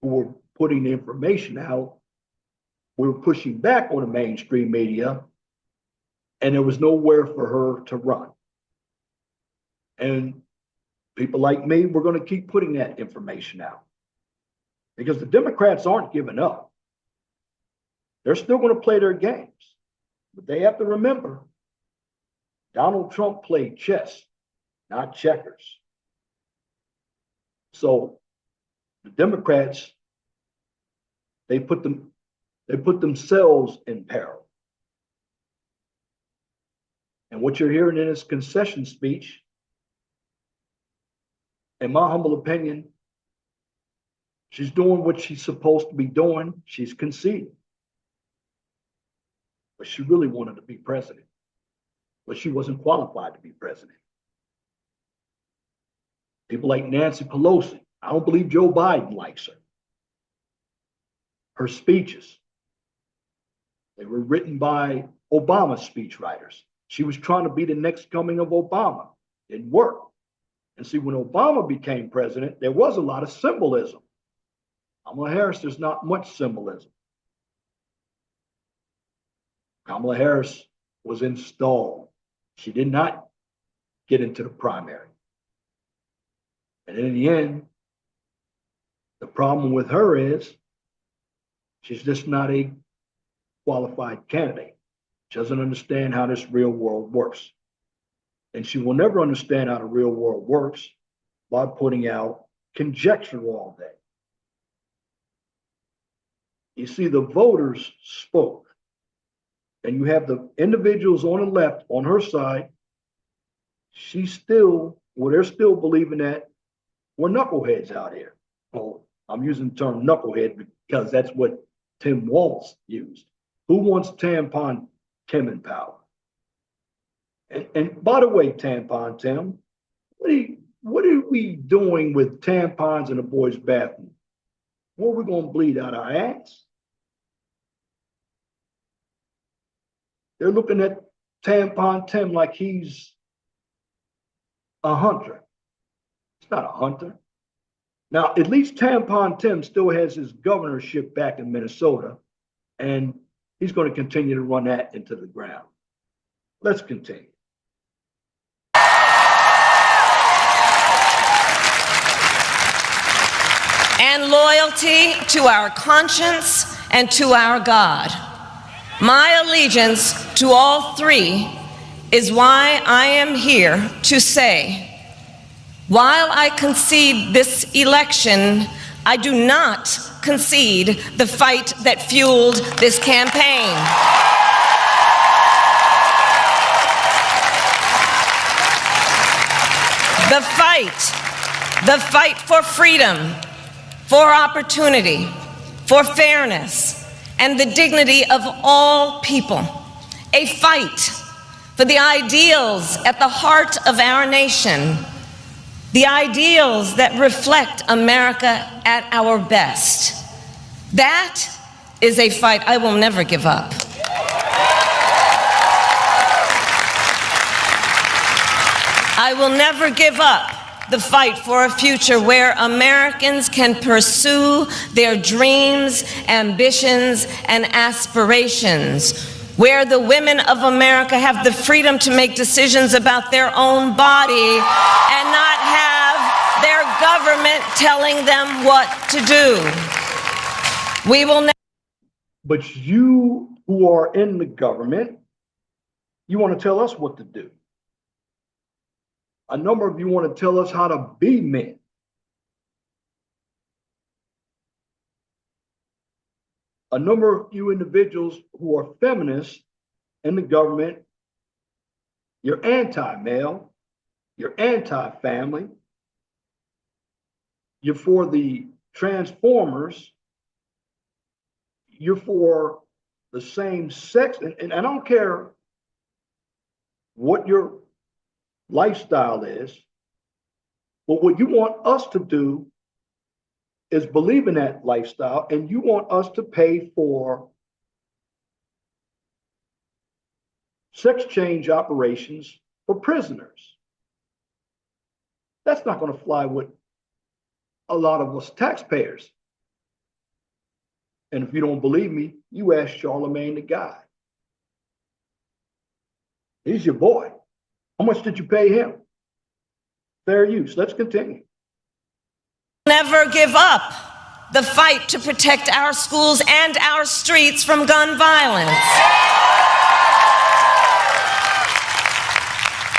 who were putting the information out. We were pushing back on the mainstream media, and there was nowhere for her to run. And people like me, we're going to keep putting that information out because the Democrats aren't giving up. They're still going to play their games, but they have to remember Donald Trump played chess, not checkers. So the Democrats, they put themselves in peril. And what you're hearing in his concession speech, in my humble opinion, she's doing what she's supposed to be doing. She's conceding. But she really wanted to be president. But she wasn't qualified to be president. People like Nancy Pelosi, I don't believe Joe Biden likes her. Her speeches, they were written by Obama speechwriters. She was trying to be the next coming of Obama. Didn't work. And see, when Obama became president, there was a lot of symbolism. Kamala Harris, there's not much symbolism. Kamala Harris was installed. She did not get into the primary. And in the end, the problem with her is she's just not a qualified candidate. She doesn't understand how this real world works. And she will never understand how the real world works by putting out conjecture all day. You see, the voters spoke. and you have the individuals on the left on her side, they're still believing that we're knuckleheads out here. Well, I'm using the term knucklehead because that's what Tim Walz used. Who wants tampon Tim in power? And by the way, tampon Tim, what are we doing with tampons in the boys' bathroom? What are we going to bleed out our ass? They're looking at tampon Tim like he's a hunter. He's not a hunter. Now, at least tampon Tim still has his governorship back in Minnesota, and he's going to continue to run that into the ground. Let's continue. And loyalty to our conscience and to our God. My allegiance to all three is why I am here to say, while I concede this election, I do not concede the fight that fueled this campaign. The fight for freedom, for opportunity, for fairness, and the dignity of all people. A fight for the ideals at the heart of our nation, the ideals that reflect America at our best. That is a fight I will never give up. I will never give up the fight for a future where Americans can pursue their dreams, ambitions, and aspirations, where the women of America have the freedom to make decisions about their own body and not have their government telling them what to do. We will never. But you who are in the government, you want to tell us what to do. A number of you want to tell us how to be men. A number of you individuals who are feminists in the government, you're anti-male, you're anti-family, you're for the transformers, you're for the same sex, and I don't care what your lifestyle is, but what you want us to do is believe in that lifestyle, and you want us to pay for sex change operations for prisoners. That's not going to fly with a lot of us taxpayers. And if you don't believe me, you ask Charlemagne the God. He's your boy. How much did you pay him? Fair use. Let's continue. Never give up the fight to protect our schools and our streets from gun violence.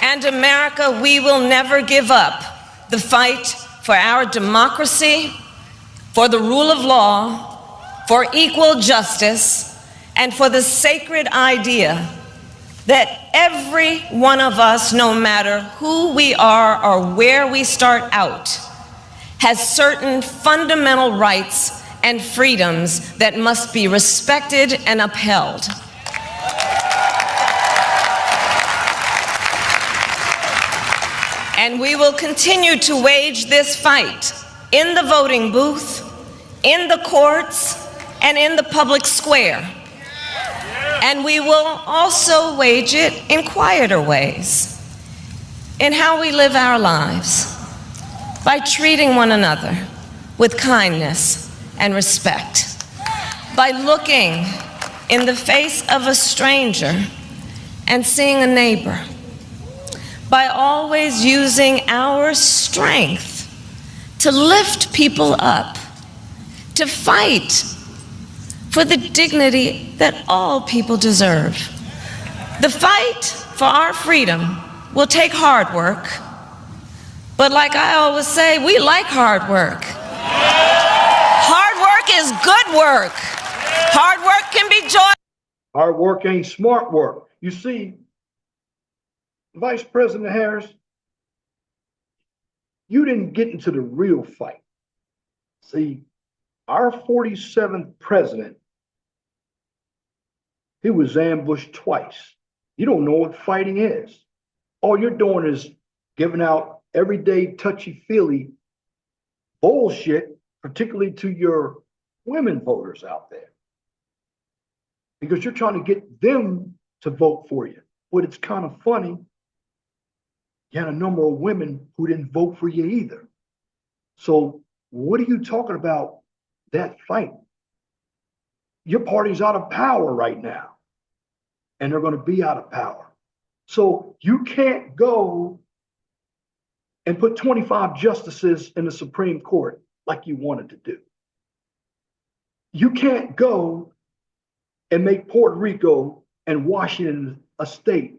And America, we will never give up the fight for our democracy, for the rule of law, for equal justice, and for the sacred idea that every one of us, no matter who we are or where we start out, has certain fundamental rights and freedoms that must be respected and upheld. And we will continue to wage this fight in the voting booth, in the courts, and in the public square. And we will also wage it in quieter ways, in how we live our lives, by treating one another with kindness and respect, by looking in the face of a stranger and seeing a neighbor, by always using our strength to lift people up, to fight for the dignity that all people deserve. The fight for our freedom will take hard work, but like I always say, we like hard work. Hard work is good work. Hard work can be joy. Hard work ain't smart work. You see, Vice President Harris, you didn't get into the real fight. See, our 47th president, he was ambushed twice. You don't know what fighting is. All you're doing is giving out everyday touchy-feely bullshit, particularly to your women voters out there. Because you're trying to get them to vote for you. But it's kind of funny, you had a number of women who didn't vote for you either. So what are you talking about that fight? Your party's out of power right now, and they're going to be out of power. So you can't go and put 25 justices in the Supreme Court like you wanted to do. You can't go and make Puerto Rico and Washington a state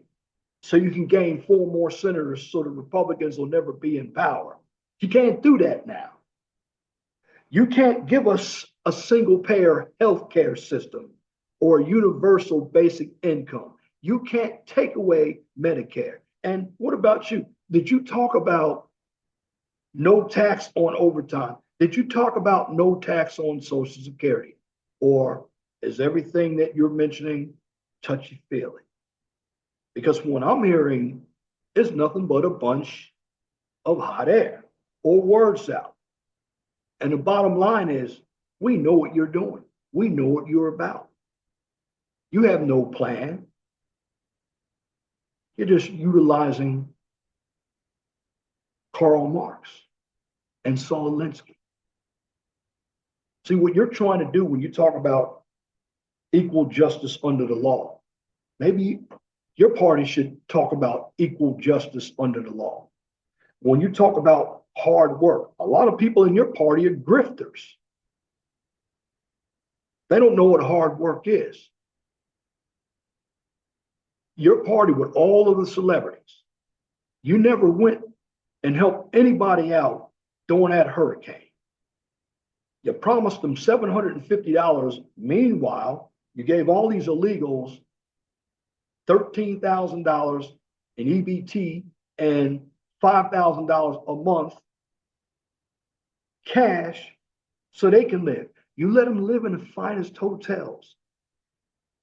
so you can gain 4 more senators so the Republicans will never be in power. You can't do that now. You can't give us a single payer healthcare system or universal basic income. You can't take away Medicare. And what about you? Did you talk about no tax on overtime? Did you talk about no tax on Social Security? Or is everything that you're mentioning touchy-feely? Because what I'm hearing is nothing but a bunch of hot air or word salad. And the bottom line is, we know what you're doing. We know what you're about. You have no plan. You're just utilizing Karl Marx and Saul Alinsky. See, what you're trying to do when you talk about equal justice under the law, maybe your party should talk about equal justice under the law. When you talk about hard work, a lot of people in your party are grifters. They don't know what hard work is. Your party with all of the celebrities, you never went and helped anybody out during that hurricane. You promised them $750. Meanwhile, you gave all these illegals $13,000 in EBT and $5,000 a month cash so they can live. You let them live in the finest hotels.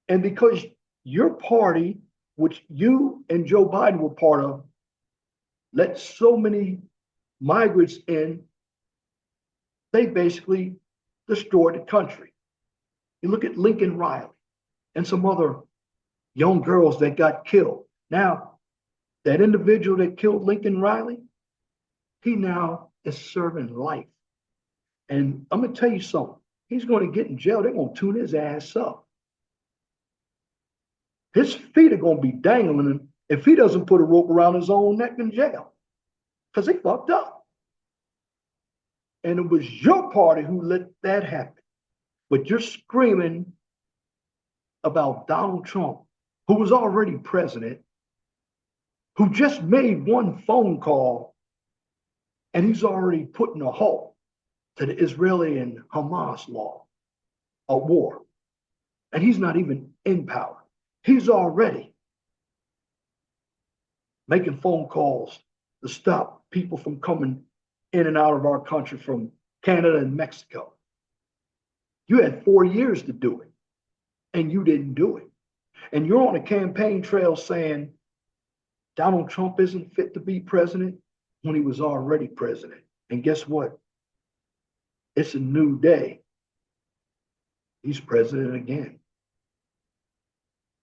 And because your party, which you and Joe Biden were part of, let so many migrants in, they basically destroyed the country. You look at Lincoln Riley and some other young girls that got killed. Now, that individual that killed Lincoln Riley, he now is serving life. And I'm going to tell you something. He's going to get in jail. They're going to tune his ass up. His feet are going to be dangling if he doesn't put a rope around his own neck in jail. Because he fucked up. And it was your party who let that happen. But you're screaming about Donald Trump, who was already president, who just made one phone call, and he's already putting a halt to the Israeli and Hamas war. And he's not even in power. He's already making phone calls to stop people from coming in and out of our country from Canada and Mexico. You had 4 years to do it, and you didn't do it. And you're on a campaign trail saying Donald Trump isn't fit to be president when he was already president. And guess what? It's a new day. He's president again.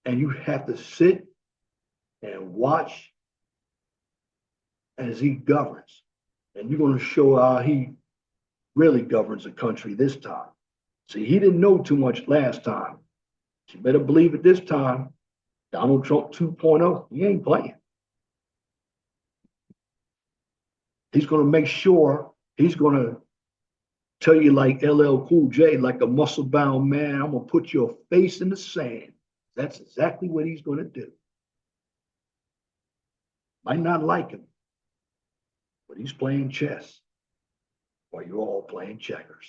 And you have to sit and watch as he governs. And you're going to show how he really governs the country this time. See, he didn't know too much last time. You better believe it this time. Donald Trump 2.0, he ain't playing. He's going to make sure, he's going to tell you like LL Cool J, like a muscle-bound man, I'm going to put your face in the sand. That's exactly what he's going to do. Might not like him, but he's playing chess while you're all playing checkers.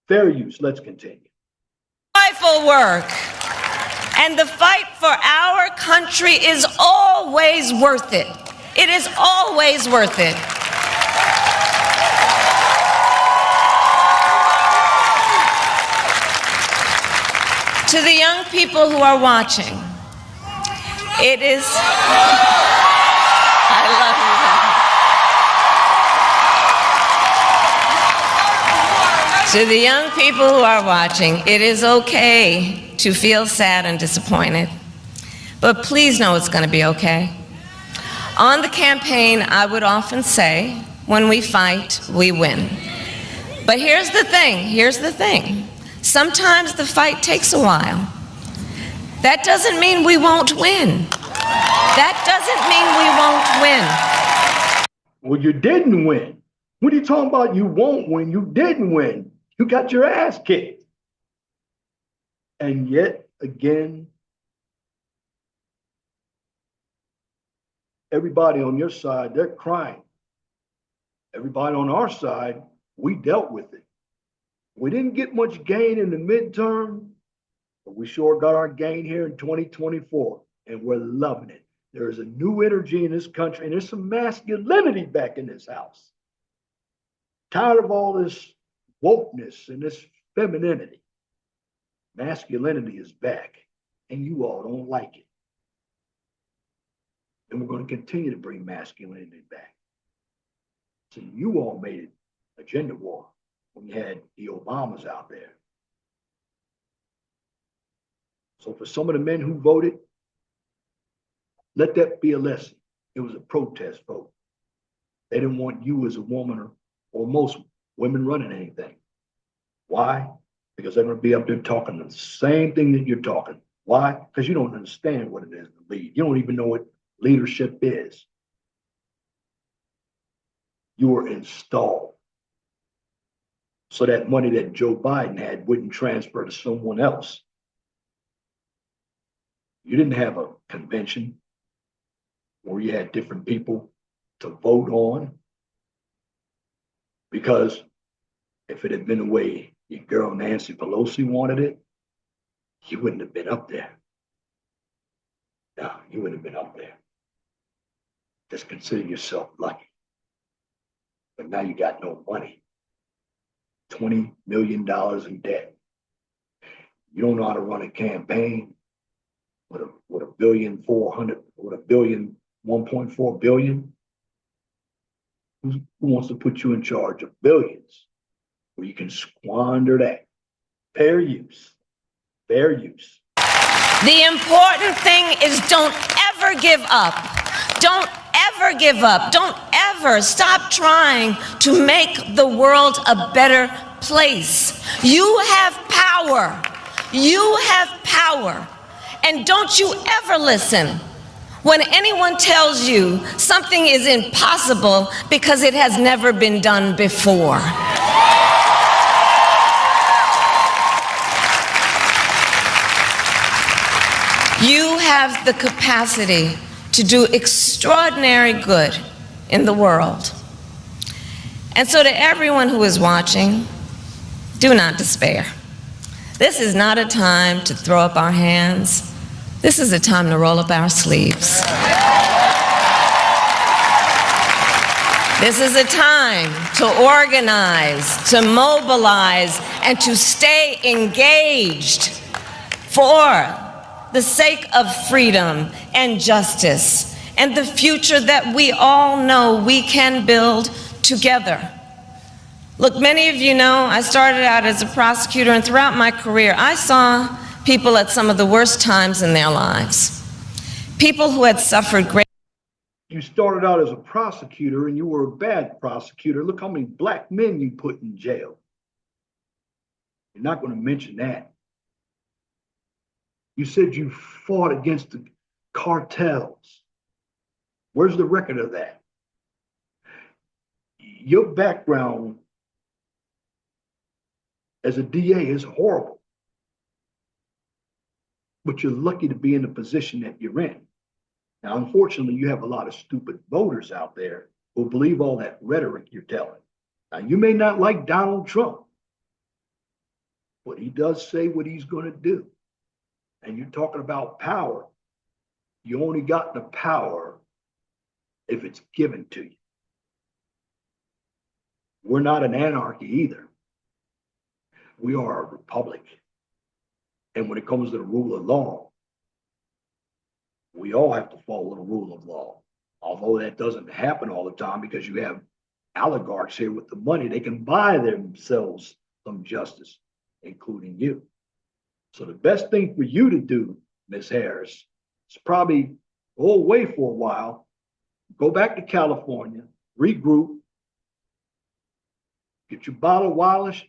Fair use, let's continue. Joyful work. And the fight for our country is always worth it. It is always worth it. To the young people who are watching, it is, I love you. To the young people who are watching, it is okay to feel sad and disappointed, but please know it's going to be okay. On the campaign, I would often say, when we fight, we win. But here's the thing. Sometimes the fight takes a while. That doesn't mean we won't win. That doesn't mean we won't win. Well, you didn't win. What are you talking about? You won't win. You didn't win. You got your ass kicked. And yet again, everybody on your side, they're crying. Everybody on our side, we dealt with it. We didn't get much gain in the midterm, but we sure got our gain here in 2024, and we're loving it. There is a new energy in this country, and there's some masculinity back in this house. Tired of all this wokeness and this femininity. Masculinity is back, and you all don't like it. And we're going to continue to bring masculinity back. So you all made it a gender war when you had the Obamas out there. So for some of the men who voted, let that be a lesson. It was a protest vote. They didn't want you as a woman or most women running anything. Why? Because they're going to be up there talking the same thing that you're talking. Why? Because you don't understand what it is to lead. You don't even know what leadership is. You were installed. So that money that Joe Biden had wouldn't transfer to someone else. You didn't have a convention where you had different people to vote on. Because if it had been the way your girl Nancy Pelosi wanted it, you wouldn't have been up there. No, you wouldn't have been up there. Just consider yourself lucky. But now you got no money. $20 million in debt. You don't know how to run a campaign with a billion 400, with a billion 1.4 billion. Who wants to put you in charge of billions where you can squander that? Fair use. Fair use. The important thing is don't ever give up. Don't ever give up. Don't ever stop trying to make the world a better place. You have power. You have power. And don't you ever listen when anyone tells you something is impossible because it has never been done before. You have the capacity to do extraordinary good in the world. And so to everyone who is watching, do not despair. This is not a time to throw up our hands. This is a time to roll up our sleeves. This is a time to organize, to mobilize, and to stay engaged for the sake of freedom and justice and the future that we all know we can build together. Look, many of you know I started out as a prosecutor, and throughout my career, I saw people at some of the worst times in their lives. People who had suffered great. You started out as a prosecutor and you were a bad prosecutor. Look how many black men you put in jail. You're not going to mention that. You said you fought against the cartels. Where's the record of that? Your background as a DA is horrible. But you're lucky to be in the position that you're in. Now, unfortunately, you have a lot of stupid voters out there who believe all that rhetoric you're telling. Now, you may not like Donald Trump, but he does say what he's going to do. And you're talking about power. You only got the power if it's given to you. We're not an anarchy either. We are a republic. And when it comes to the rule of law, we all have to follow the rule of law. Although that doesn't happen all the time because you have oligarchs here with the money, they can buy themselves some justice, including you. So the best thing for you to do, Ms. Harris, is probably go away for a while, go back to California, regroup, get your bottle of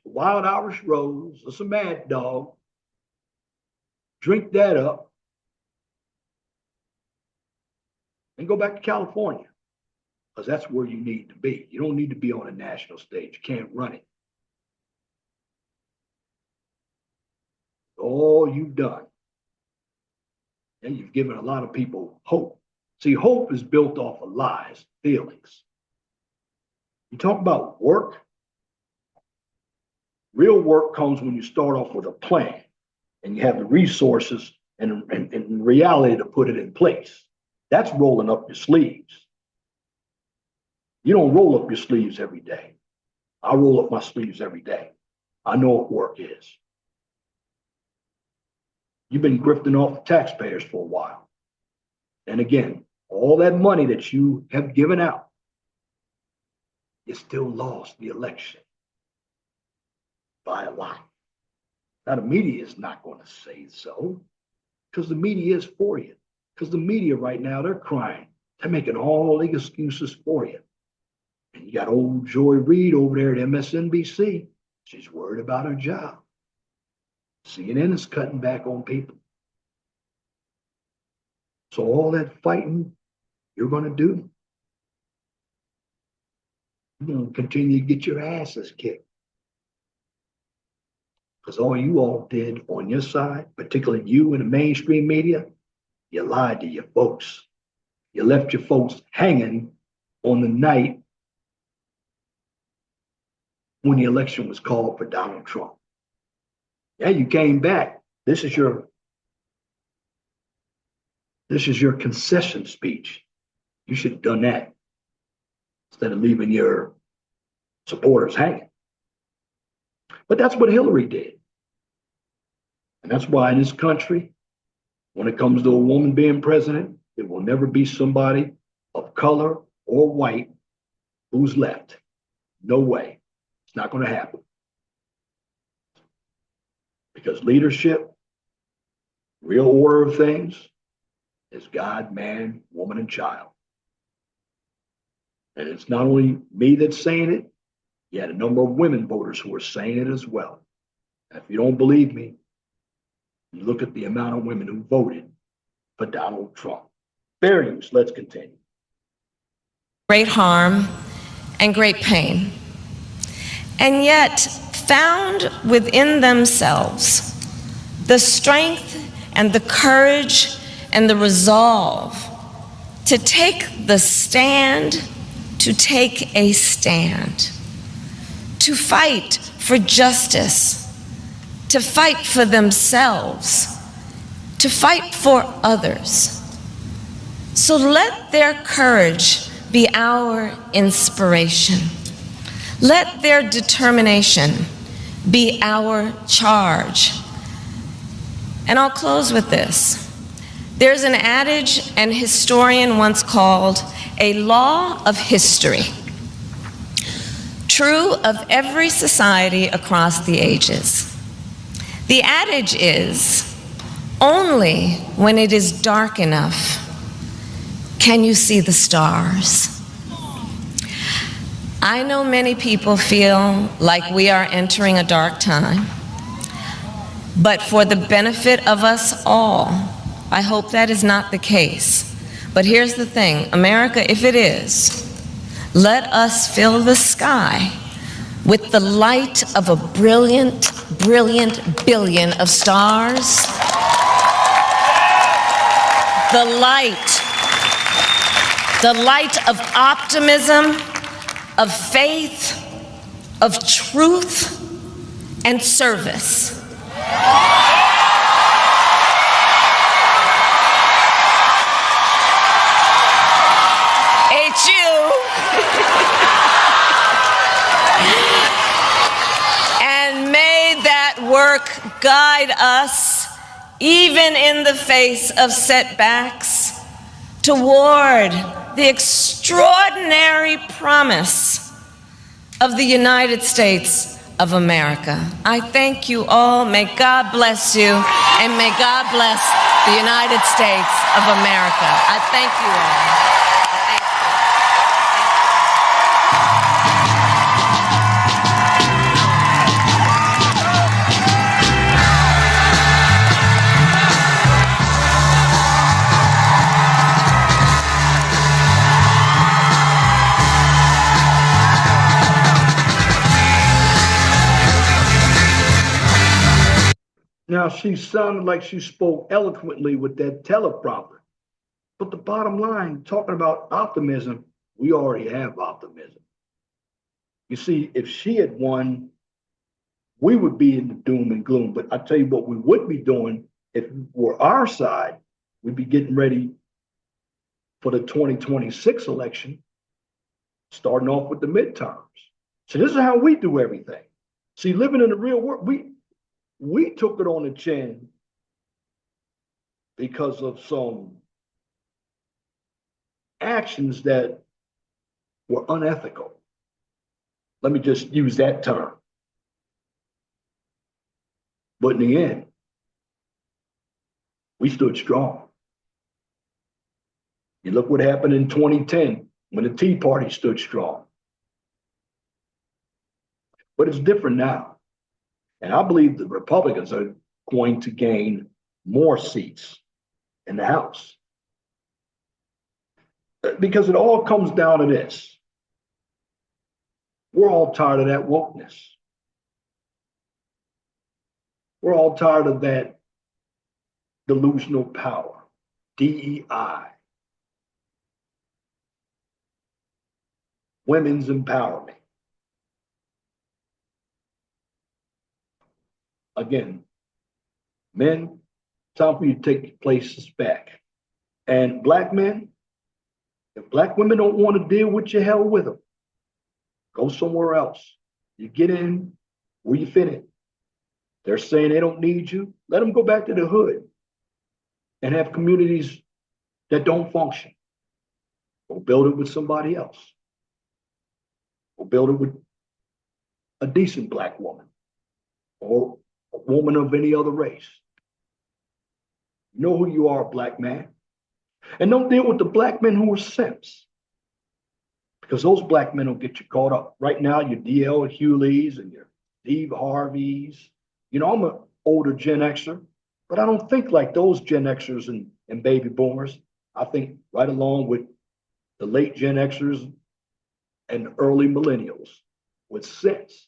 wild Irish Rose or some Mad Dog, drink that up, and go back to California, because that's where you need to be. You don't need to be on a national stage. You can't run it. All you've done, and you've given a lot of people hope. See, hope is built off of lies, feelings. You talk about work. Real work comes when you start off with a plan and you have the resources and reality to put it in place. That's rolling up your sleeves. You don't roll up your sleeves every day. I roll up my sleeves every day. I know what work is. You've been grifting off the taxpayers for a while. And again, all that money that you have given out, you still lost the election by a lot. Now, the media is not going to say so, because the media is for you. Because the media right now, they're crying. They're making all the excuses for you. And you got old Joy Reid over there at MSNBC. She's worried about her job. CNN is cutting back on people. So all that fighting you're going to do, you're going to continue to get your asses kicked. Because all you all did on your side, particularly you in the mainstream media, you lied to your folks. You left your folks hanging on the night when the election was called for Donald Trump. Yeah, you came back. This is your concession speech. You should have done that instead of leaving your supporters hanging. But that's what Hillary did. And that's why in this country, when it comes to a woman being president, it will never be somebody of color or white who's left. No way. It's not going to happen. Because leadership, real order of things, is God, man, woman, and child. And it's not only me that's saying it, you had a number of women voters who are saying it as well. And if you don't believe me, you look at the amount of women who voted for Donald Trump. Fair use, let's continue. Great harm and great pain. And yet, found within themselves the strength and the courage and the resolve to take the stand, to take a stand, to fight for justice, to fight for themselves, to fight for others. So let their courage be our inspiration. Let their determination be our charge. And I'll close with this. There's an adage an historian once called a law of history, true of every society across the ages. The adage is, only when it is dark enough can you see the stars. I know many people feel like we are entering a dark time, but for the benefit of us all, I hope that is not the case. But here's the thing, America, if it is, let us fill the sky with the light of a brilliant, brilliant billion of stars. The light of optimism, of faith, of truth, and service. work guide us, even in the face of setbacks, toward the extraordinary promise of the United States of America. I thank you all. May God bless you, and may God bless the United States of America. I thank you all. Now, she sounded like she spoke eloquently with that teleprompter. But the bottom line, talking about optimism, we already have optimism. You see, if she had won, we would be in the doom and gloom. But I tell you what we would be doing if it were our side, we'd be getting ready for the 2026 election, starting off with the midterms. So this is how we do everything. See, living in the real world, we took it on the chin because of some actions that were unethical. Let me just use that term. But in the end, we stood strong. You look what happened in 2010 when the Tea Party stood strong. But it's different now. And I believe the Republicans are going to gain more seats in the House. Because it all comes down to this. We're all tired of that wokeness. We're all tired of that delusional power, DEI, women's empowerment. Again, men, time for you to take your places back. And black men, if black women don't want to deal with you, hell with them. Go somewhere else. You get in where you fit in. They're saying they don't need you. Let them go back to the hood and have communities that don't function. Go build it with somebody else. Go build it with a decent black woman or a woman of any other race. Know who you are, black man. And don't deal with the black men who are simps. Because those black men will get you caught up. Right now, your D.L. Hewleys and your Steve Harveys. You know, I'm an older Gen Xer, but I don't think like those Gen Xers and baby boomers. I think right along with the late Gen Xers and early millennials with sense.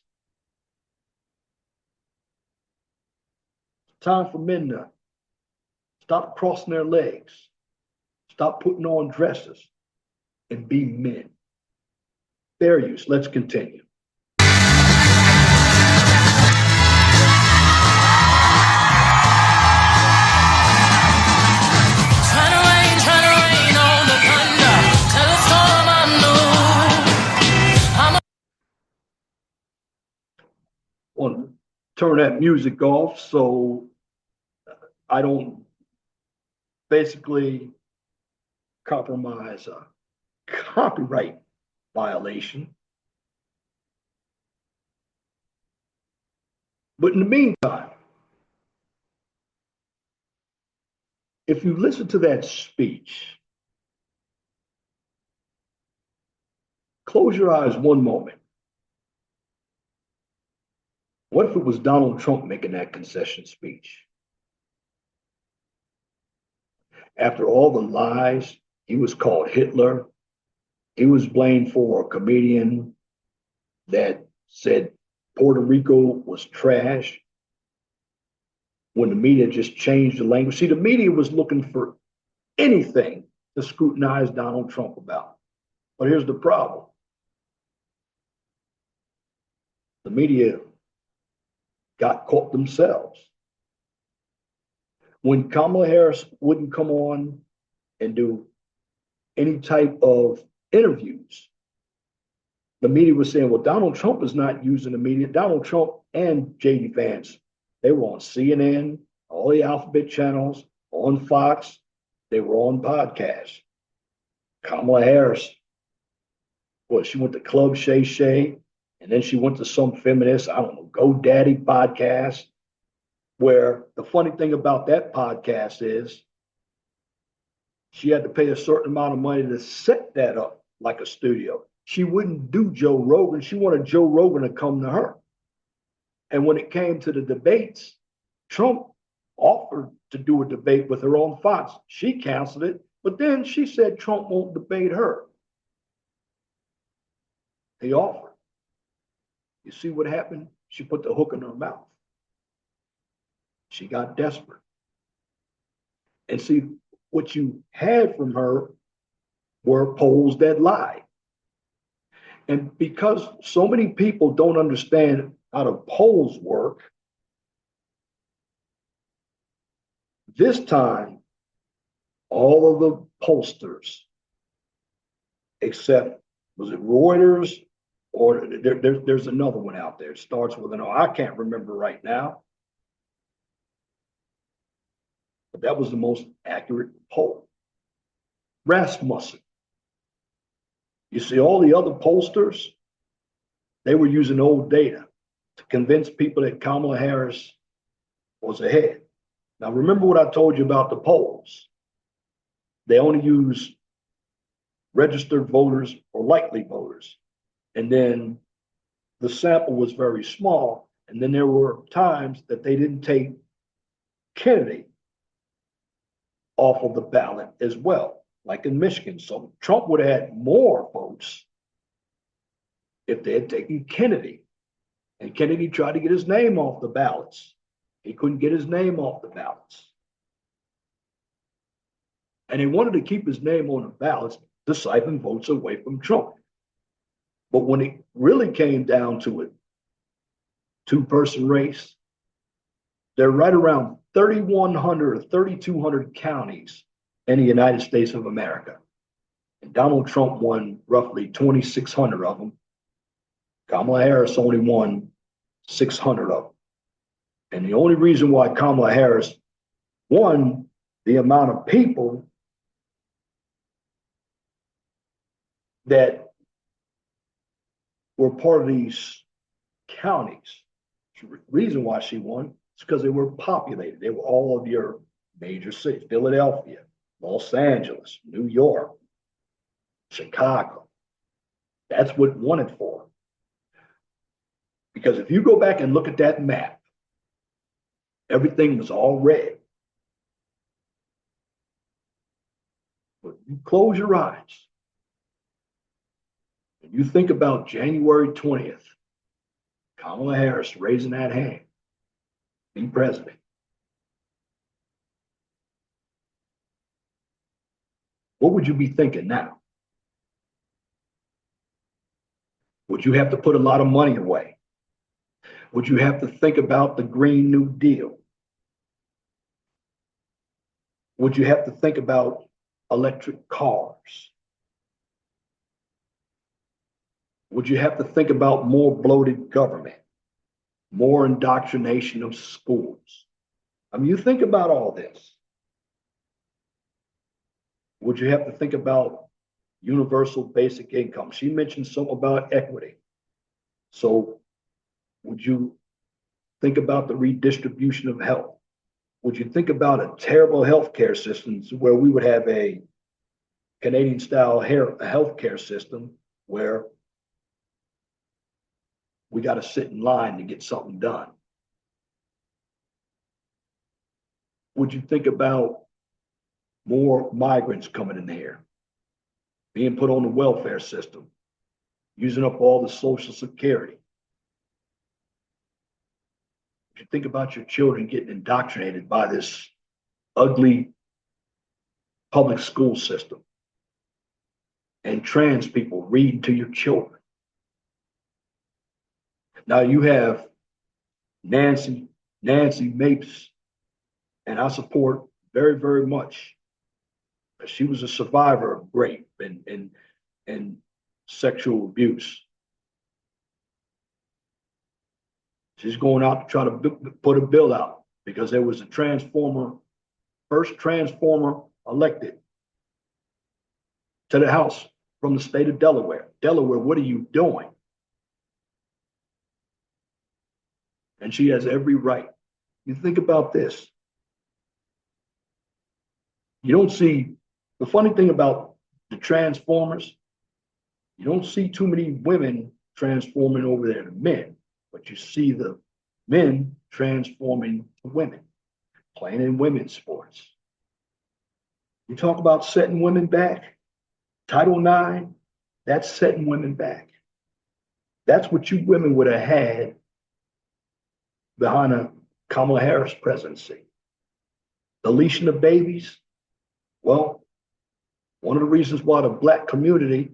Time for men to stop crossing their legs, stop putting on dresses, and be men. Fair use. Let's continue. Trying to rain on the thunder. Tell the storm I knew. I want to turn that music off so I don't basically compromise a copyright violation. But in the meantime, if you listen to that speech, close your eyes one moment. What if it was Donald Trump making that concession speech? After all the lies, he was called Hitler. He was blamed for a comedian that said Puerto Rico was trash when the media just changed the language. See, the media was looking for anything to scrutinize Donald Trump about. But here's the problem. The media got caught themselves. When Kamala Harris wouldn't come on and do any type of interviews, the media was saying, well, Donald Trump is not using the media. Donald Trump and J.D. Vance, They were on CNN, all the alphabet channels, on Fox. They were on podcasts. Kamala Harris, well, she went to Club Shay Shay, and then she went to some feminist, I don't know, GoDaddy podcast, where the funny thing about that podcast is she had to pay a certain amount of money to set that up like a studio. She wouldn't do Joe Rogan. She wanted Joe Rogan to come to her. And when it came to the debates, Trump offered to do a debate with her on Fox. She canceled it, but then she said Trump won't debate her. He offered. You see what happened? She put the hook in her mouth. She got desperate. And see, what you had from her were polls that lied. And because so many people don't understand how the polls work, this time, all of the pollsters, except, was it Reuters? Or there's another one out there. It starts with an O. I can't remember right now. But that was the most accurate poll. Rasmussen. You see, all the other pollsters, they were using old data to convince people that Kamala Harris was ahead. Now, remember what I told you about the polls. They only use registered voters or likely voters. And then the sample was very small. And then there were times that they didn't take Kennedy off of the ballot as well, like in Michigan. So Trump would have had more votes if they had taken Kennedy. And Kennedy tried to get his name off the ballots. He couldn't get his name off the ballots. And he wanted to keep his name on the ballots to siphon votes away from Trump. But when it really came down to it, two-person race, they're right around 3,100 or 3,200 counties in the United States of America. And Donald Trump won roughly 2,600 of them. Kamala Harris only won 600 of them. And the only reason why Kamala Harris won the amount of people that were part of these counties. The reason why she won is because they were populated. They were all of your major cities: Philadelphia, Los Angeles, New York, Chicago. That's what won it for. Because if you go back and look at that map, everything was all red. But you close your eyes and you think about January 20th, Kamala Harris raising that hand, be president. What would you be thinking now? Would you have to put a lot of money away? Would you have to think about the Green New Deal? Would you have to think about electric cars? Would you have to think about more bloated government, more indoctrination of schools? I mean, you think about all this. Would you have to think about universal basic income? She mentioned something about equity. So would you think about the redistribution of health? Would you think about a terrible healthcare system where we would have a Canadian style healthcare system where we got to sit in line to get something done? Would you think about more migrants coming in here, being put on the welfare system, using up all the Social Security? Would you think about your children getting indoctrinated by this ugly public school system and trans people reading to your children? Now you have Nancy Mapes, and I support very, very much. She was a survivor of rape and sexual abuse. She's going out to try to put a bill out because there was a first transformer elected to the House from the state of Delaware. Delaware, what are you doing? And she has every right. You think about this. You don't see, the funny thing about the transformers, you don't see too many women transforming over there to men, but you see the men transforming to women, playing in women's sports. You talk about setting women back. Title IX, that's setting women back. That's what you women would have had behind a Kamala Harris presidency. Deletion of babies. Well, one of the reasons why the Black community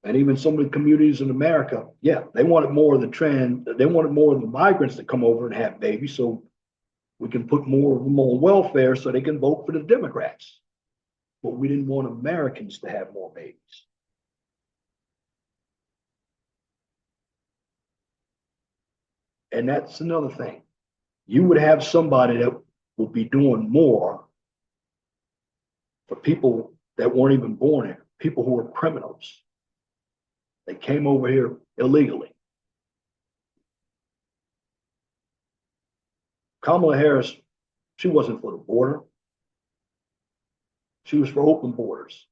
and even some of the communities in America, yeah, they wanted more of the migrants to come over and have babies so we can put more of them on welfare so they can vote for the Democrats. But we didn't want Americans to have more babies. And that's another thing. You would have somebody that would be doing more for people that weren't even born here, people who were criminals. They came over here illegally. Kamala Harris, she wasn't for the border. She was for open borders.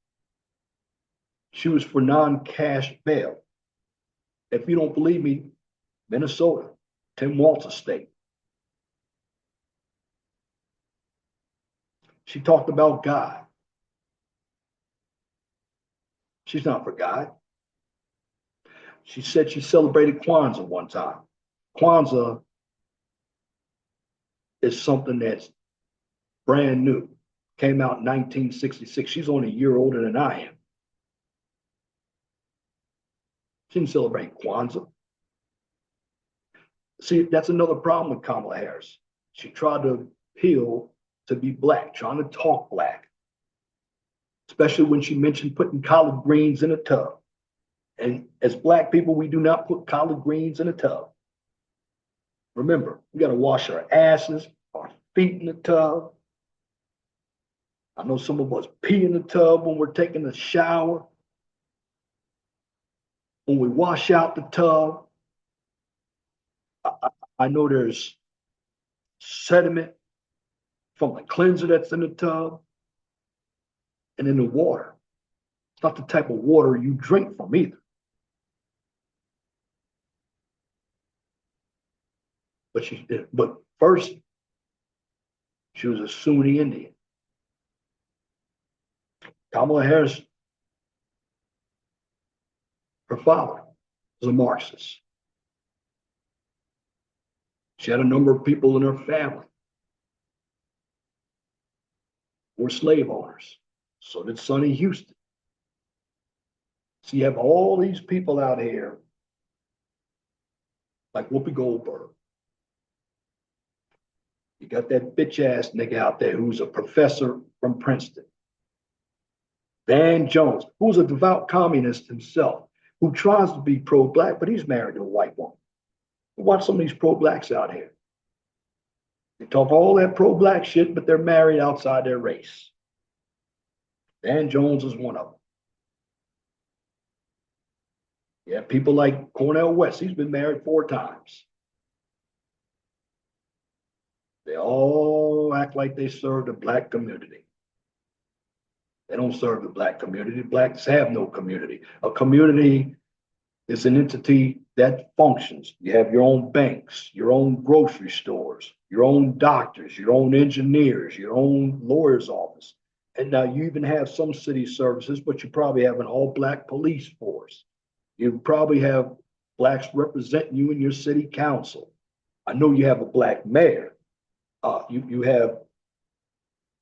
She was for non-cash bail. If you don't believe me, Minnesota, Tim Walz's state. She talked about God. She's not for God. She said she celebrated Kwanzaa one time. Kwanzaa is something that's brand new. Came out in 1966. She's only a year older than I am. She didn't celebrate Kwanzaa. See, that's another problem with Kamala Harris. She tried to appeal to be Black, trying to talk Black, especially when she mentioned putting collard greens in a tub. And as Black people, we do not put collard greens in a tub. Remember, we got to wash our asses, our feet in the tub. I know some of us pee in the tub when we're taking a shower. When we wash out the tub, I know there's sediment from the cleanser that's in the tub and in the water. It's not the type of water you drink from either. But first, she was a Sunni Indian. Kamala Harris, her father was a Marxist. She had a number of people in her family who were slave owners. So did Sonny Houston. So you have all these people out here, like Whoopi Goldberg. You got that bitch ass nigga out there who's a professor from Princeton. Van Jones, who's a devout communist himself, who tries to be pro-Black, but he's married to a white woman. Watch some of these pro-Blacks out here. They talk all that pro-Black shit, but they're married outside their race. Van Jones is one of them. Yeah, people like Cornel West, he's been married 4 times. They all act like they serve the Black community. They don't serve the Black community. Blacks have no community. A community is an entity that functions. You have your own banks, your own grocery stores, your own doctors, your own engineers, your own lawyer's office. And now you even have some city services, but you probably have an all-Black police force. You probably have Blacks representing you in your city council. I know you have a Black mayor. You have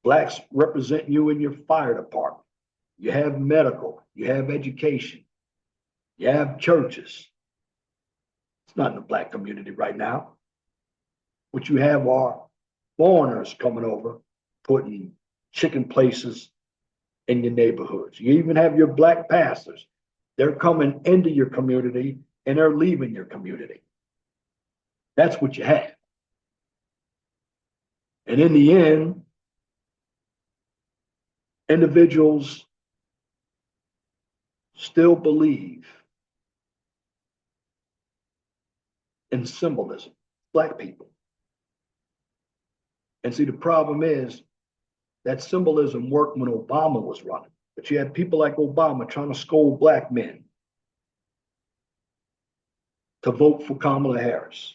Blacks representing you in your fire department. You have medical, you have education, you have churches. It's not in the Black community right now. What you have are foreigners coming over, putting chicken places in your neighborhoods. You even have your Black pastors. They're coming into your community and they're leaving your community. That's what you have. And in the end, individuals still believe in symbolism, Black people. And see, the problem is that symbolism worked when Obama was running, but you had people like Obama trying to scold Black men to vote for Kamala Harris.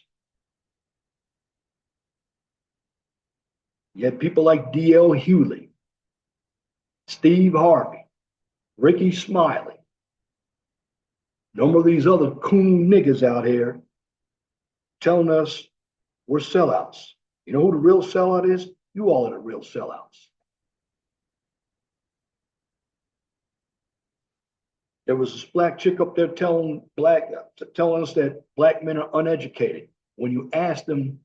You had people like D.L. Hewley, Steve Harvey, Ricky Smiley, number of these other coon niggas out here telling us we're sellouts. You know who the real sellout is? You all are the real sellouts. There was this Black chick up there telling us that Black men are uneducated. When you asked them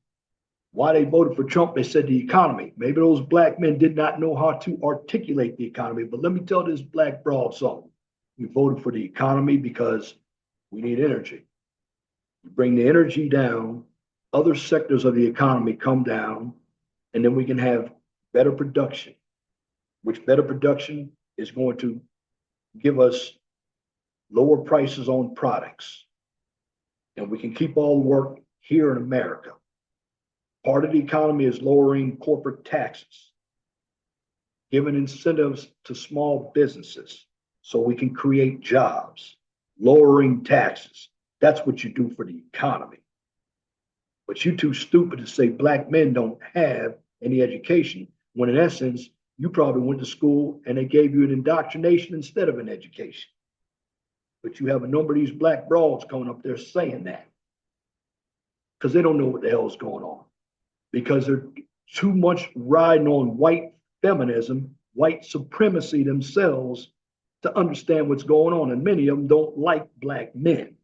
why they voted for Trump, they said the economy. Maybe those Black men did not know how to articulate the economy. But let me tell this Black broad something. We voted for the economy because we need energy. You bring the energy down, other sectors of the economy come down, and then we can have better production, which better production is going to give us lower prices on products. And we can keep all the work here in America. Part of the economy is lowering corporate taxes, giving incentives to small businesses so we can create jobs, lowering taxes. That's what you do for the economy. But you're too stupid to say Black men don't have any education, when in essence, you probably went to school and they gave you an indoctrination instead of an education. But you have a number of these Black broads coming up there saying that because they don't know what the hell is going on, because they're too much riding on white feminism, white supremacy themselves to understand what's going on. And many of them don't like Black men.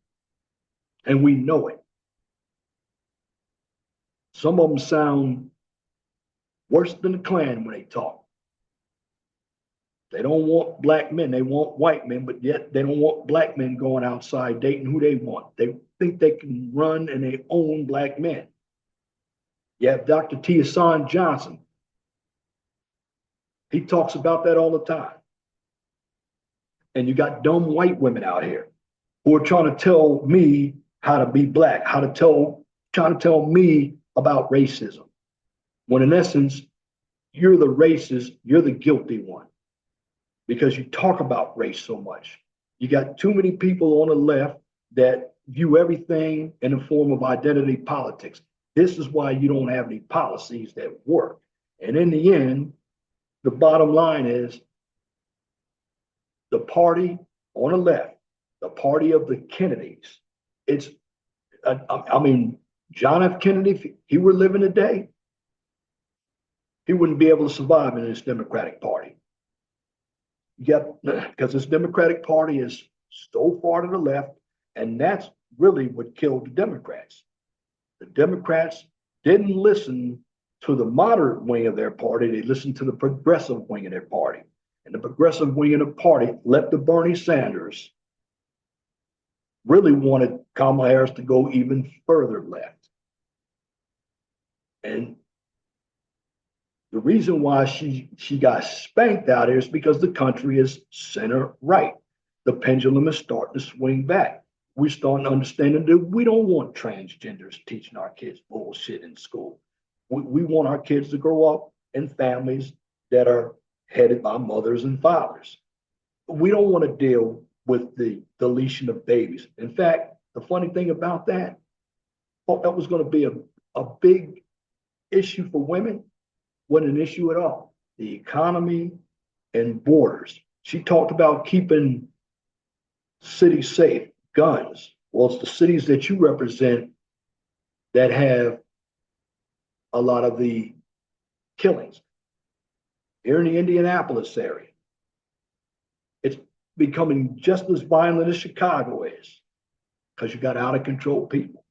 And we know it. Some of them sound worse than the Klan when they talk. They don't want Black men, they want white men, but yet they don't want Black men going outside dating who they want. They think they can run and they own Black men. You have Dr. T. Hassan Johnson. He talks about that all the time. And you got dumb white women out here who are trying to tell me how to be Black, trying to tell me about racism. When in essence, you're the racist, you're the guilty one, because you talk about race so much. You got too many people on the left that view everything in the form of identity politics. This is why you don't have any policies that work. And in the end, the bottom line is the party on the left, the party of the Kennedys. It's, John F. Kennedy, if he were living today, he wouldn't be able to survive in this Democratic Party. Because this Democratic Party is so far to the left, and that's really what killed the Democrats. The Democrats didn't listen to the moderate wing of their party, they listened to the progressive wing of their party. And the progressive wing of the party, led to Bernie Sanders, really wanted Kamala Harris to go even further left. And the reason why she got spanked out here is because the country is center right. The pendulum is starting to swing back. We're starting to understand that we don't want transgenders teaching our kids bullshit in school. We want our kids to grow up in families that are headed by mothers and fathers. We don't want to deal with the deletion of babies. In fact, the funny thing about that, thought that was going to be a big issue for women, wasn't an issue at all. The economy and borders. She talked about keeping cities safe, guns. Well, it's the cities that you represent that have a lot of the killings. Here in the Indianapolis area, it's becoming just as violent as Chicago is, because you got out of control people.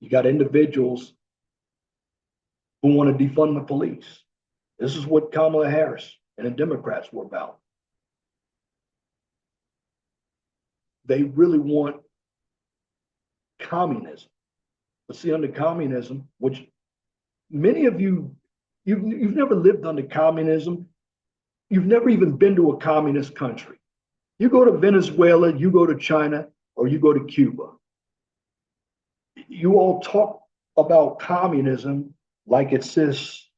You got individuals who want to defund the police. This is what Kamala Harris and the Democrats were about. They really want communism. But see, under communism, which many of you, you've never lived under communism. You've never even been to a communist country. You go to Venezuela, you go to China, or you go to Cuba. You all talk about communism like it's this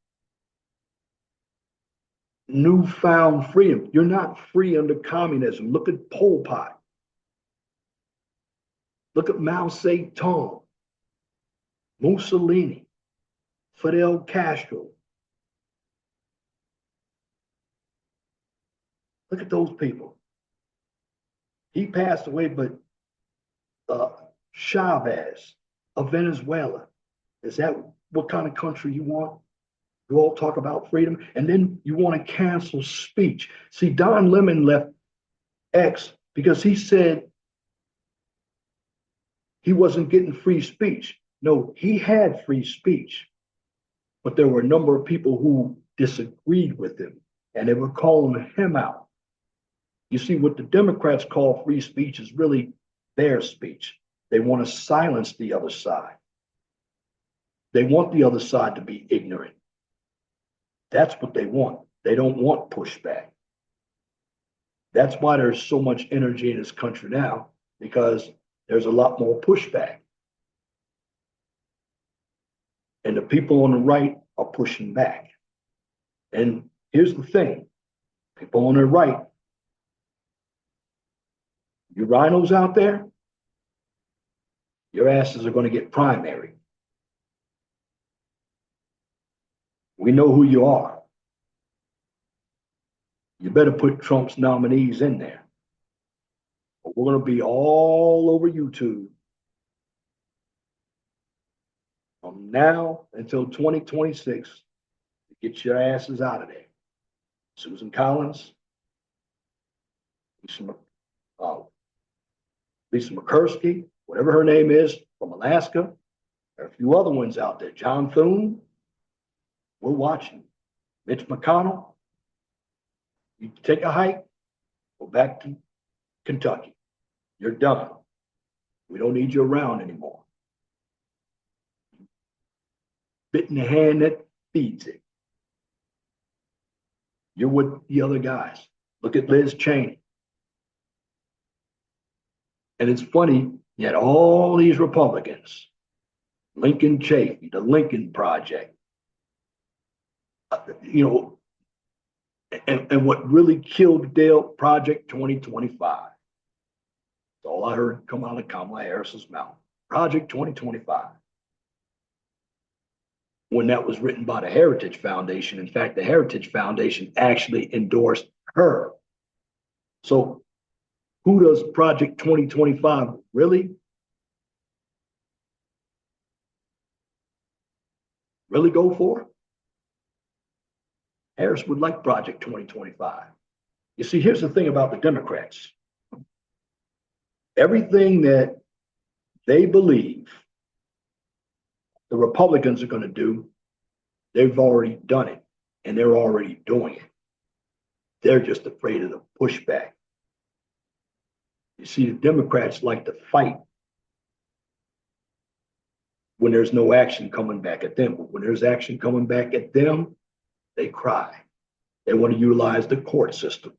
newfound freedom. You're not free under communism. Look at Pol Pot. Look at Mao Zedong, Mussolini, Fidel Castro. Look at those people. He passed away, but Chavez of Venezuela, is that what kind of country you want? You all talk about freedom, and then you want to cancel speech. See, Don Lemon left X because he said he wasn't getting free speech. No, he had free speech, but there were a number of people who disagreed with him, and they were calling him out. You see, what the Democrats call free speech is really their speech. They want to silence the other side. They want the other side to be ignorant. That's what they want. They don't want pushback. That's why there's so much energy in this country now, because there's a lot more pushback. And the people on the right are pushing back. And here's the thing, people on the right, you rhinos out there, your asses are going to get primary. We know who you are. You better put Trump's nominees in there. But we're going to be all over YouTube from now until 2026 to get your asses out of there. Susan Collins, Lisa McCursky, whatever her name is, from Alaska. There are a few other ones out there. John Thune, we're watching. Mitch McConnell, you take a hike, go back to Kentucky. You're done. We don't need you around anymore. Bitten the hand that feeds it. You're with the other guys. Look at Liz Cheney. And it's funny, you had all these Republicans, Lincoln Chafee, the Lincoln Project, and what really killed Dale, Project 2025. That's all I heard come out of Kamala Harris's mouth. Project 2025. When that was written by the Heritage Foundation. In fact, the Heritage Foundation actually endorsed her. So who does Project 2025 really go for? Harris would like Project 2025. You see, here's the thing about the Democrats. Everything that they believe the Republicans are going to do, they've already done it, and they're already doing it. They're just afraid of the pushback. You see, the Democrats like to fight when there's no action coming back at them. But when there's action coming back at them, they cry. They want to utilize the court system.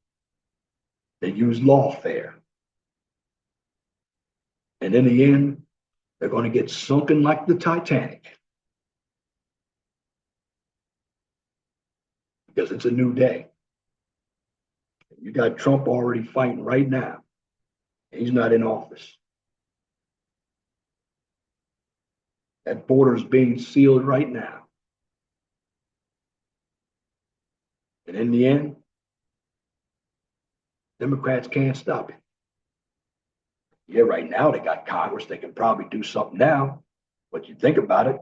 They use lawfare. And in the end, they're going to get sunken like the Titanic. Because it's a new day. You got Trump already fighting right now. He's not in office. That border is being sealed right now. And in the end, Democrats can't stop it. Yeah, right now they got Congress. They can probably do something now. But you think about it,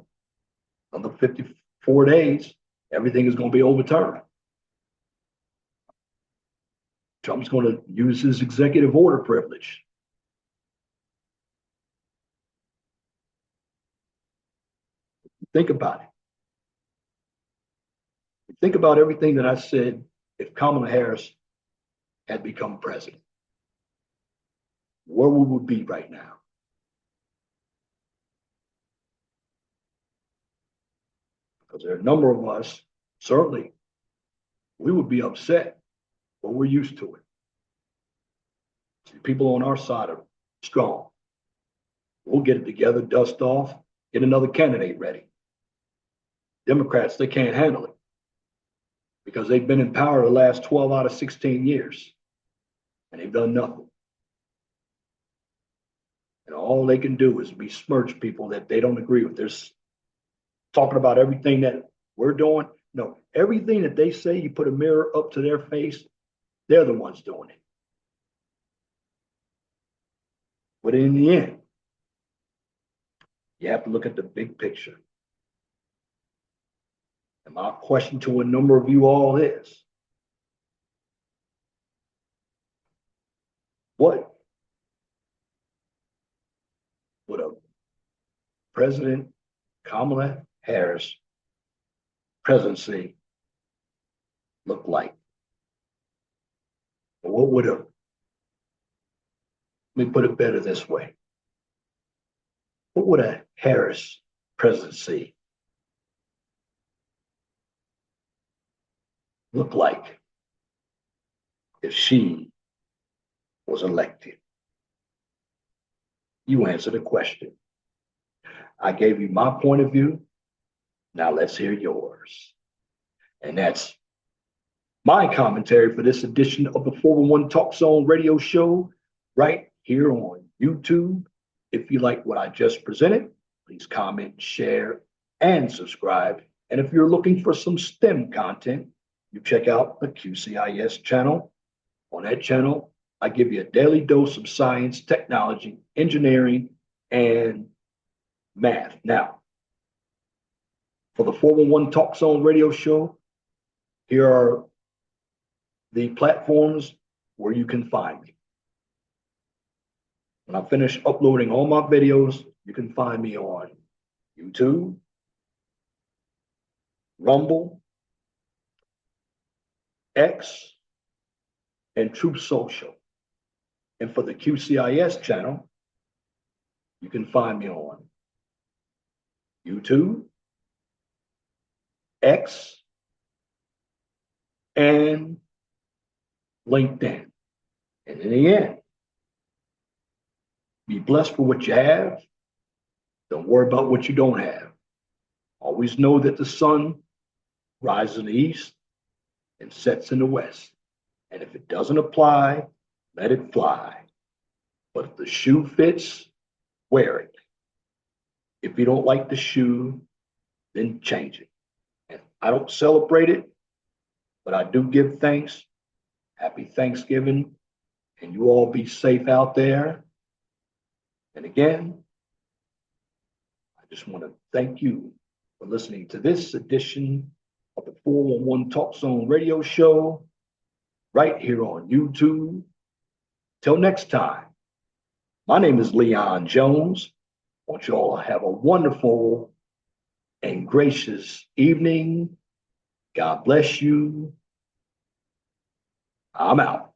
another 54 days, everything is going to be overturned. Trump's going to use his executive order privilege. Think about it. Think about everything that I said if Kamala Harris had become president. Where we would be right now. Because there are a number of us, certainly, we would be upset, but we're used to it. See, people on our side are strong. We'll get it together, dust off, get another candidate ready. Democrats, they can't handle it because they've been in power the last 12 out of 16 years and they've done nothing. And all they can do is besmirch people that they don't agree with. They're talking about everything that we're doing. No, everything that they say, you put a mirror up to their face, they're the ones doing it. But in the end, you have to look at the big picture. And my question to a number of you all is, what would a President Kamala Harris presidency look like? Or what would a, let me put it better this way. What would a Harris presidency look like if she was elected? You answer the question. I gave you my point of view. Now let's hear yours. And that's my commentary for this edition of the 411 Talk Zone radio show right here on YouTube. If you like what I just presented, please comment, share, and subscribe. And if you're looking for some STEM content, you check out the QCIS channel. On that channel, I give you a daily dose of science, technology, engineering, and math. Now, for the 411 Talk Zone radio show, here are the platforms where you can find me. When I finish uploading all my videos, you can find me on YouTube, Rumble, X, and Truth Social. And for the QCIS channel, you can find me on YouTube, X, and LinkedIn. And in the end, be blessed for what you have. Don't worry about what you don't have. Always know that the sun rises in the east and sets in the west. And if it doesn't apply, let it fly. But if the shoe fits, wear it. If you don't like the shoe, then change it. And I don't celebrate it, but I do give thanks. Happy Thanksgiving. And you all be safe out there. And again, I just want to thank you for listening to this edition of the 411 Talk Zone radio show right here on YouTube. Till next time, my name is Leon Jones. I want you all to have a wonderful and gracious evening. God bless you. I'm out.